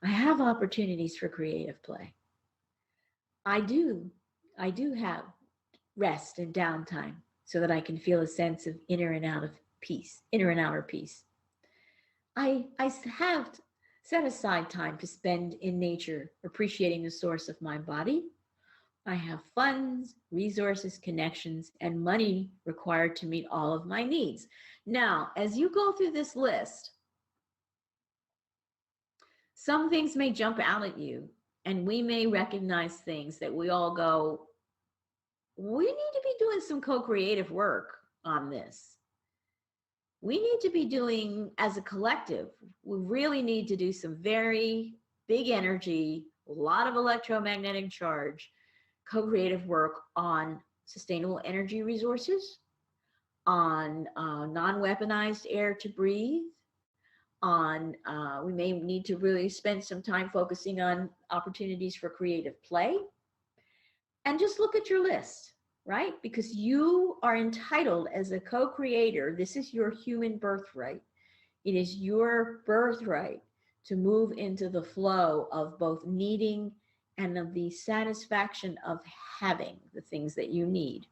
I have opportunities for creative play. I do. I do have rest and downtime so that I can feel a sense of inner and out of peace, inner and outer peace. I have set aside time to spend in nature, appreciating the source of my body. I have funds, resources, connections, and money required to meet all of my needs. Now, as you go through this list, some things may jump out at you, and we may recognize things that we all go, we need to be doing some co creative work on this. We need to be doing, as a collective, we really need to do some very big energy, a lot of electromagnetic charge, co creative work on sustainable energy resources, on non weaponized air to breathe, on we may need to really spend some time focusing on opportunities for creative play. And just look at your list, right? Because you are entitled as a co-creator. This is your human birthright. It is your birthright to move into the flow of both needing and of the satisfaction of having the things that you need.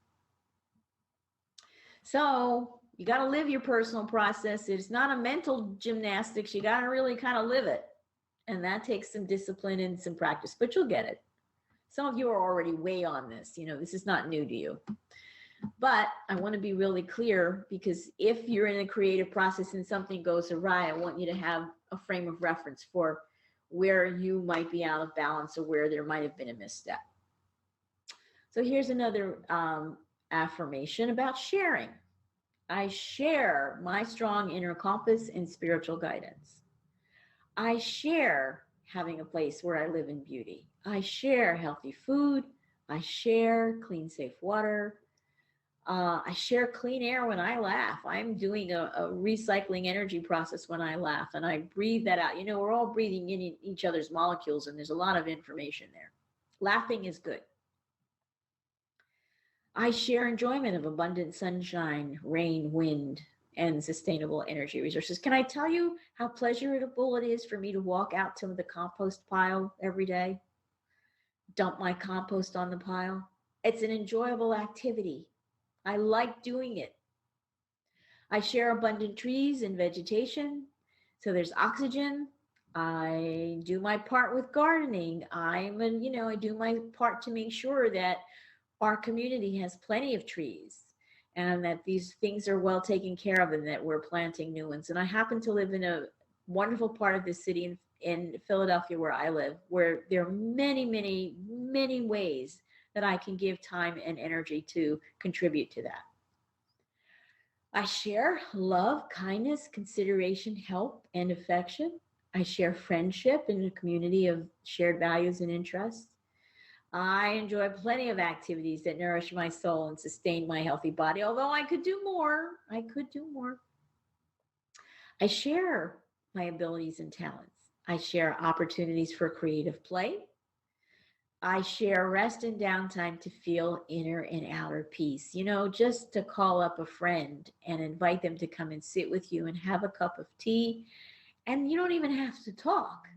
So you got to live your personal process. It's not a mental gymnastics. You got to really kind of live it. And that takes some discipline and some practice, but you'll get it. Some of you are already way on this. You know, this is not new to you. But I want to be really clear, because if you're in a creative process and something goes awry, I want you to have a frame of reference for where you might be out of balance or where there might have been a misstep. So here's another affirmation about sharing. I share my strong inner compass and spiritual guidance. I share having a place where I live in beauty. I share healthy food. I share clean, safe water. I share clean air when I laugh. I'm doing a recycling energy process when I laugh, and I breathe that out. You know, we're all breathing in each other's molecules, and there's a lot of information there. Laughing is good. I share enjoyment of abundant sunshine, rain, wind, and sustainable energy resources. Can I tell you how pleasurable it is for me to walk out to the compost pile every day, dump my compost on the pile? It's an enjoyable activity. I like doing it. I share abundant trees and vegetation, so there's oxygen. I do my part with gardening. I do my part to make sure that our community has plenty of trees and that these things are well taken care of and that we're planting new ones. And I happen to live in a wonderful part of the city in Philadelphia where I live, where there are many, many, many ways that I can give time and energy to contribute to that. I share love, kindness, consideration, help, and affection. I share friendship in a community of shared values and interests. I enjoy plenty of activities that nourish my soul and sustain my healthy body, although I could do more. I could do more. I share my abilities and talents. I share opportunities for creative play. I share rest and downtime to feel inner and outer peace. You know, just to call up a friend and invite them to come and sit with you and have a cup of tea. And you don't even have to talk,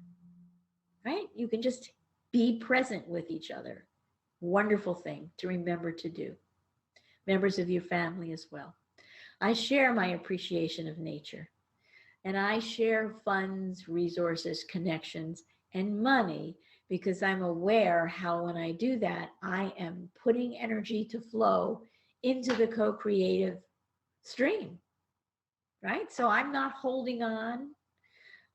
right? You can just be present with each other. Wonderful thing to remember to do. Members of your family as well. I share my appreciation of nature. And I share funds, resources, connections, and money because I'm aware how when I do that, I am putting energy to flow into the co-creative stream, right? So I'm not holding on.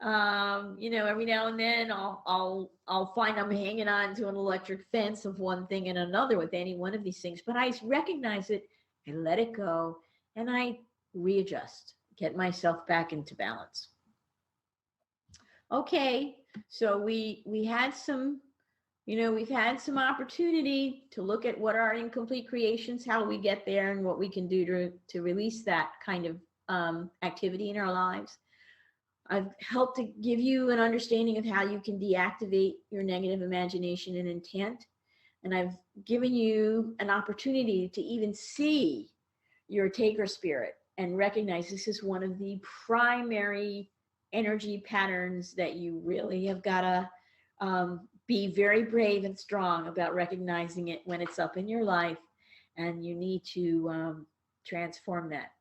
Every now and then I'll find I'm hanging on to an electric fence of one thing and another with any one of these things, but I recognize it, I let it go, and I readjust, get myself back into balance. Okay, so we had some, we've had some opportunity to look at what are incomplete creations, how we get there, and what we can do to release that kind of activity in our lives. I've helped to give you an understanding of how you can deactivate your negative imagination and intent. And I've given you an opportunity to even see your taker spirit and recognize this is one of the primary energy patterns that you really have got to be very brave and strong about recognizing it when it's up in your life. And you need to transform that.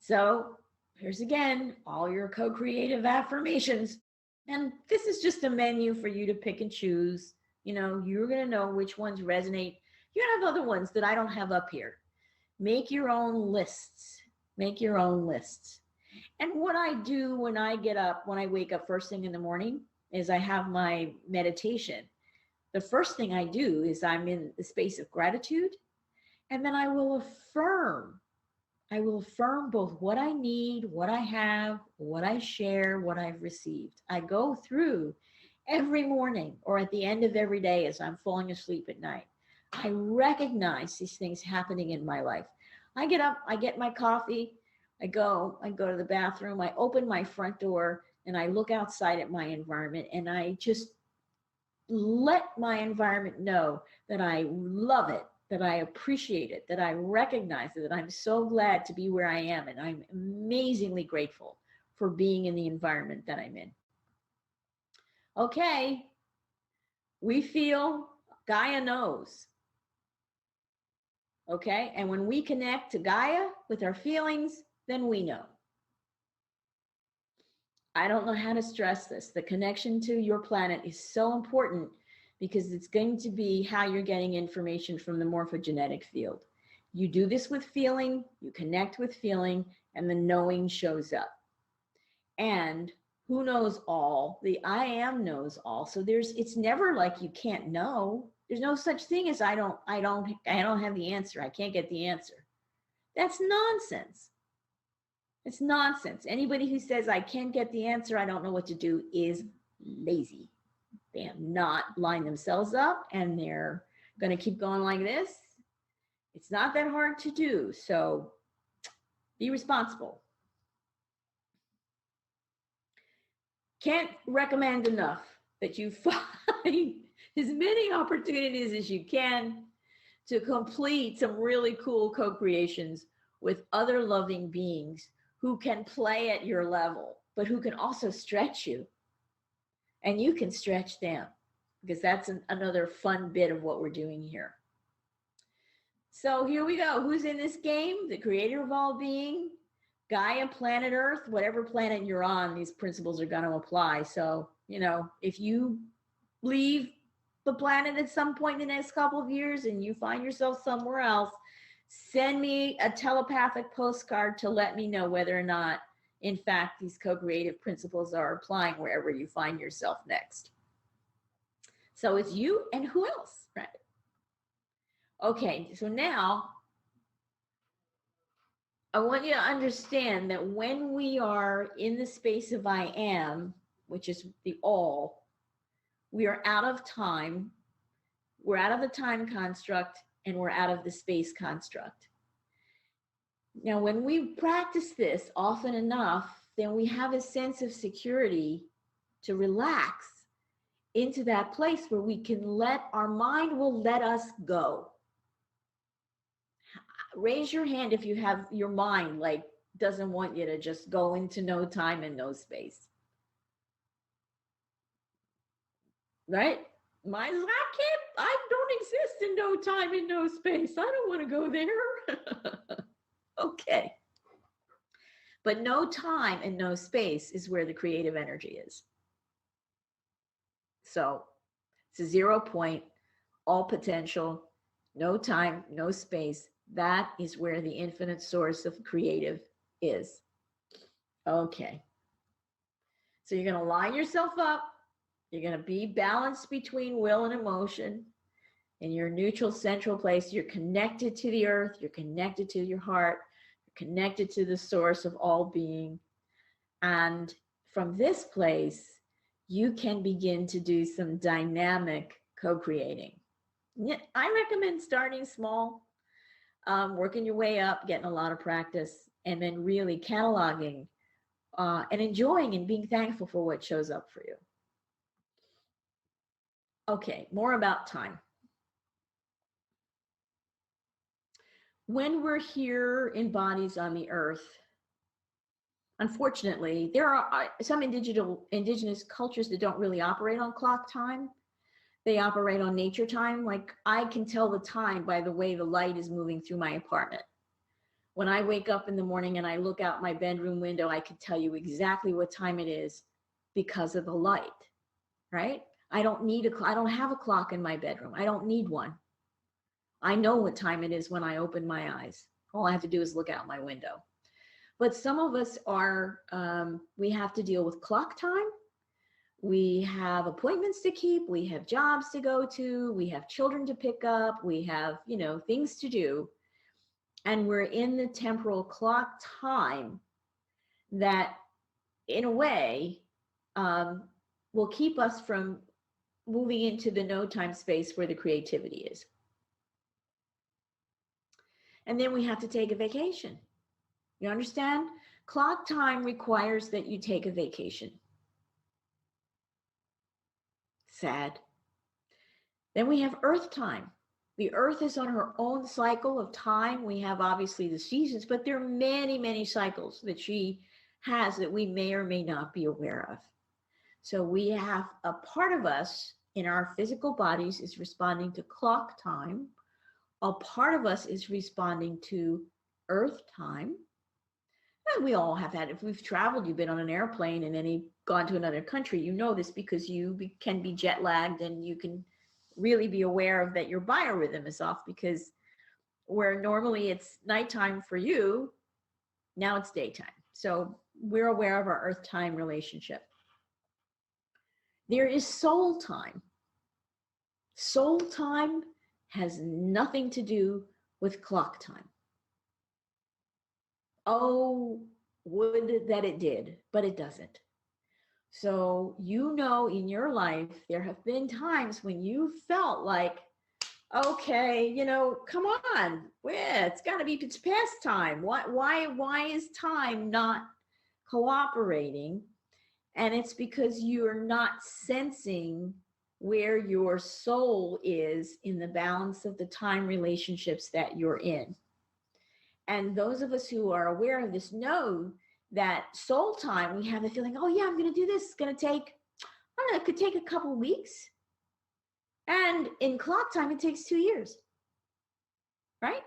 So here's again all your co-creative affirmations. And this is just a menu for you to pick and choose. You're going to know which ones resonate. You have other ones that I don't have up here. Make your own lists. Make your own lists. And what I do when I wake up first thing in the morning is I have my meditation. The first thing I do is I'm in the space of gratitude, and then I will affirm both what I need, what I have, what I share, what I've received. I go through every morning or at the end of every day as I'm falling asleep at night. I recognize these things happening in my life. I get up, I get my coffee, I go to the bathroom, I open my front door, and I look outside at my environment, and I just let my environment know that I love it, that I appreciate it, that I recognize it, that I'm so glad to be where I am, and I'm amazingly grateful for being in the environment that I'm in. Okay, we feel, Gaia knows. Okay, and when we connect to Gaia with our feelings, then we know. I don't know how to stress this. The connection to your planet is so important because it's going to be how you're getting information from the morphogenetic field. You do this with feeling, you connect with feeling, and the knowing shows up. And who knows all? The I am knows all. So it's never like you can't know. There's no such thing as I don't have the answer. I can't get the answer. That's nonsense. It's nonsense. Anybody who says I can't get the answer, I don't know what to do, is lazy. They have not lined themselves up, and they're going to keep going like this. It's not that hard to do. So be responsible. Can't recommend enough that you find as many opportunities as you can to complete some really cool co-creations with other loving beings who can play at your level, but who can also stretch you. And you can stretch them, because that's another fun bit of what we're doing here. So here we go. Who's in this game? The creator of all being, Gaia, planet Earth, whatever planet you're on, these principles are going to apply. So, if you leave the planet at some point in the next couple of years and you find yourself somewhere else, send me a telepathic postcard to let me know whether or not, in fact, these co-creative principles are applying wherever you find yourself next. So it's you and who else, right? Okay, so now I want you to understand that when we are in the space of I am, which is the all, we are out of time, we're out of the time construct, and we're out of the space construct. Now, when we practice this often enough, then we have a sense of security to relax into that place where we can our mind will let us go. Raise your hand if you have your mind doesn't want you to just go into no time and no space. Right? Mine is, I don't exist in no time and no space. I don't want to go there. Okay. But no time and no space is where the creative energy is. So it's a 0 point, all potential, no time, no space. That is where the infinite source of creative is. Okay. So you're going to line yourself up. You're going to be balanced between will and emotion in your neutral central place. You're connected to the earth. You're connected to your heart. You're connected to the source of all being. And from this place, you can begin to do some dynamic co-creating. I recommend starting small, working your way up, getting a lot of practice, and then really cataloging and enjoying and being thankful for what shows up for you. Okay, more about time. When we're here in bodies on the earth, unfortunately, there are some indigenous cultures that don't really operate on clock time. They operate on nature time. Like, I can tell the time by the way the light is moving through my apartment. When I wake up in the morning and I look out my bedroom window, I can tell you exactly what time it is because of the light, right? I don't have a clock in my bedroom. I don't need one. I know what time it is when I open my eyes. All I have to do is look out my window. But some of us we have to deal with clock time. We have appointments to keep. We have jobs to go to. We have children to pick up. We have, things to do. And we're in the temporal clock time that, in a way, will keep us from moving into the no time space where the creativity is. And then we have to take a vacation. You understand? Clock time requires that you take a vacation. Sad. Then we have earth time. The earth is on her own cycle of time. We have obviously the seasons, but there are many, many cycles that she has that we may or may not be aware of. So we have a part of us in our physical bodies is responding to clock time. A part of us is responding to earth time. And we all have that. If we've traveled, you've been on an airplane and then gone to another country, you know this because you can be jet lagged and you can really be aware of that your biorhythm is off, because where normally it's nighttime for you, now it's daytime. So we're aware of our earth time relationship. There is soul time. Soul time has nothing to do with clock time. Oh, would that it did, but it doesn't. So, in your life, there have been times when you felt like, okay, come on, it's past time. Why is time not cooperating? And it's because you're not sensing where your soul is in the balance of the time relationships that you're in. And those of us who are aware of this know that soul time, we have the feeling, oh yeah, I'm going to do this. It's going to take, it could take a couple of weeks. And in clock time, it takes 2 years, right?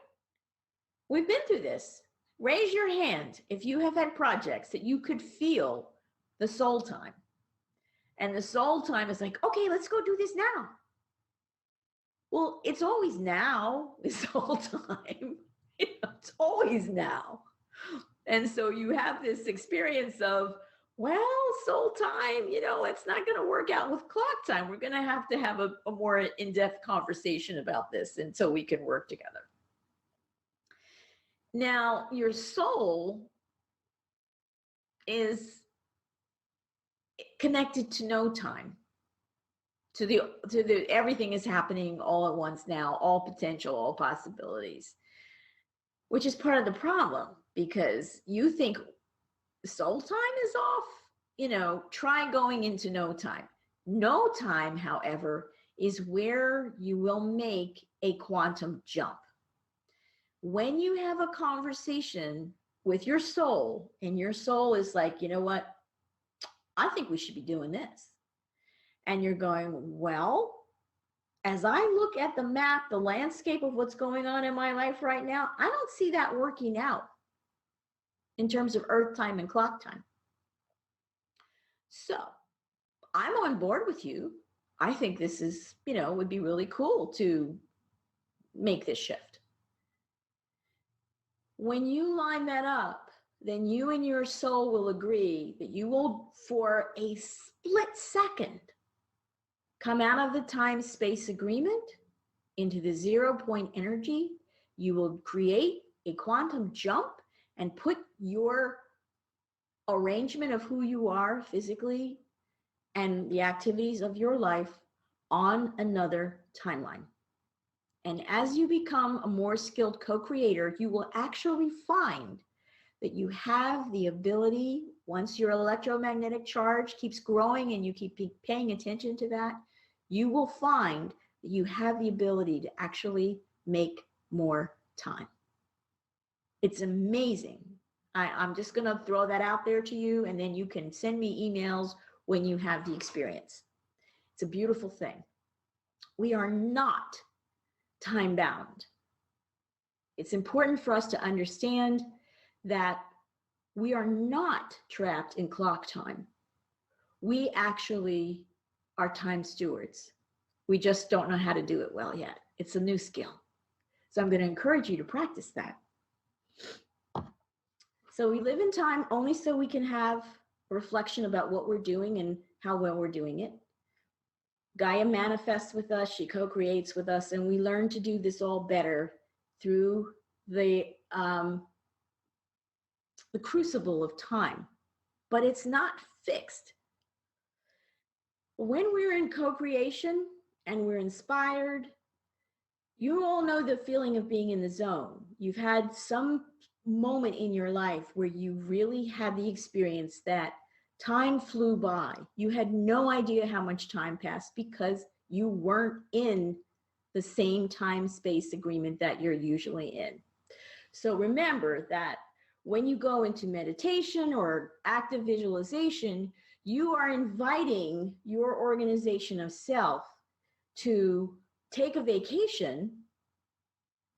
We've been through this. Raise your hand if you have had projects that you could feel the soul time. And the soul time is like, okay, let's go do this now. Well, it's always now, the soul time. It's always now. And so you have this experience of, well, soul time, it's not going to work out with clock time. We're going to have a more in-depth conversation about this until we can work together. Now, your soul is connected to no time, to the everything is happening all at once now, all potential, all possibilities, which is part of the problem, because you think soul time is off, try going into no time. No time, however, is where you will make a quantum jump. When you have a conversation with your soul, and your soul is like, you know what, I think we should be doing this. And you're going, well, as I look at the map, the landscape of what's going on in my life right now, I don't see that working out in terms of earth time and clock time. So I'm on board with you. I think this is, would be really cool to make this shift. When you line that up, then you and your soul will agree that you will, for a split second, come out of the time-space agreement into the 0 point energy. You will create a quantum jump and put your arrangement of who you are physically and the activities of your life on another timeline. And as you become a more skilled co-creator, you will actually find that you have the ability, once your electromagnetic charge keeps growing and you keep paying attention to that, you will find that you have the ability to actually make more time. It's amazing. I'm just going to throw that out there to you, and then you can send me emails when you have the experience. It's a beautiful thing. We are not time bound. It's important for us to understand that we are not trapped in clock time. We actually are time stewards. We just don't know how to do it well yet. It's a new skill. So I'm going to encourage you to practice that. So we live in time only so we can have a reflection about what we're doing and how well we're doing it. Gaia manifests with us, she co-creates with us, and we learn to do this all better through the crucible of time. But it's not fixed. When we're in co-creation and we're inspired, you all know the feeling of being in the zone. You've had some moment in your life where you really had the experience that time flew by. You had no idea how much time passed because you weren't in the same time-space agreement that you're usually in. So remember that when you go into meditation or active visualization, you are inviting your organization of self to take a vacation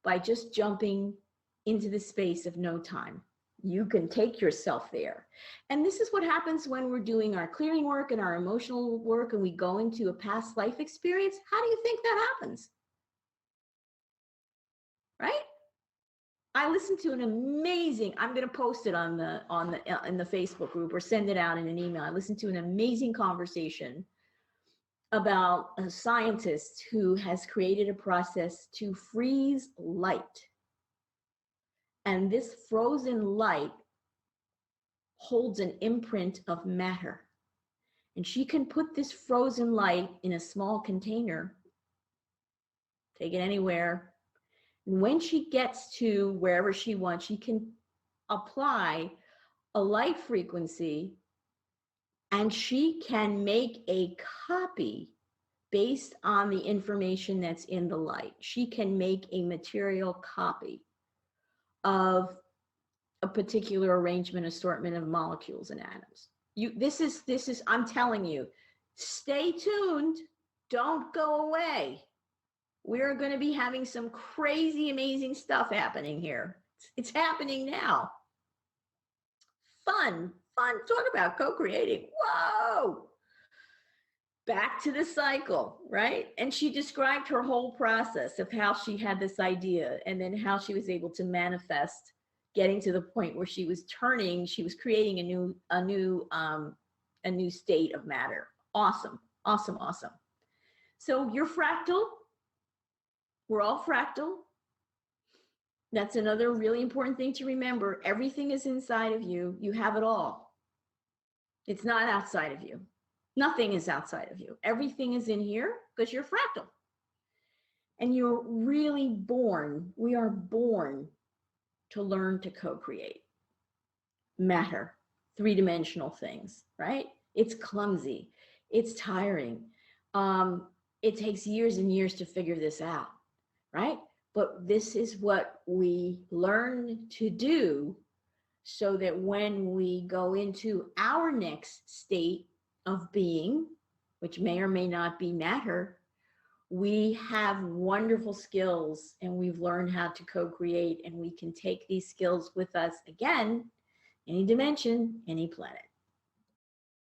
by just jumping into the space of no time. You can take yourself there. And this is what happens when we're doing our clearing work and our emotional work and we go into a past life experience. How do you think that happens? Right? I listened to an amazing, I'm going to post it in the Facebook group or send it out in an email. I listened to an amazing conversation about a scientist who has created a process to freeze light. And this frozen light holds an imprint of matter. And she can put this frozen light in a small container, take it anywhere. And when she gets to wherever she wants, she can apply a light frequency and she can make a copy based on the information that's in the light. She can make a material copy of a particular arrangement, assortment of molecules and atoms. This is, I'm telling you, stay tuned. Don't go away. We're going to be having some crazy, amazing stuff happening here. It's happening now. Fun. Talk about co-creating. Whoa. Back to the cycle, right? And she described her whole process of how she had this idea and then how she was able to manifest, getting to the point where she was creating a new state of matter. Awesome. So you're fractal. We're all fractal. That's another really important thing to remember. Everything is inside of you. You have it all. It's not outside of you. Nothing is outside of you. Everything is in here because you're fractal. And you're really born, we are born to learn to co-create matter, three-dimensional things, right? It's clumsy. It's tiring. It takes years and years to figure this out, right? But this is what we learn to do so that when we go into our next state of being, which may or may not be matter, we have wonderful skills and we've learned how to co-create, and we can take these skills with us again, any dimension, any planet.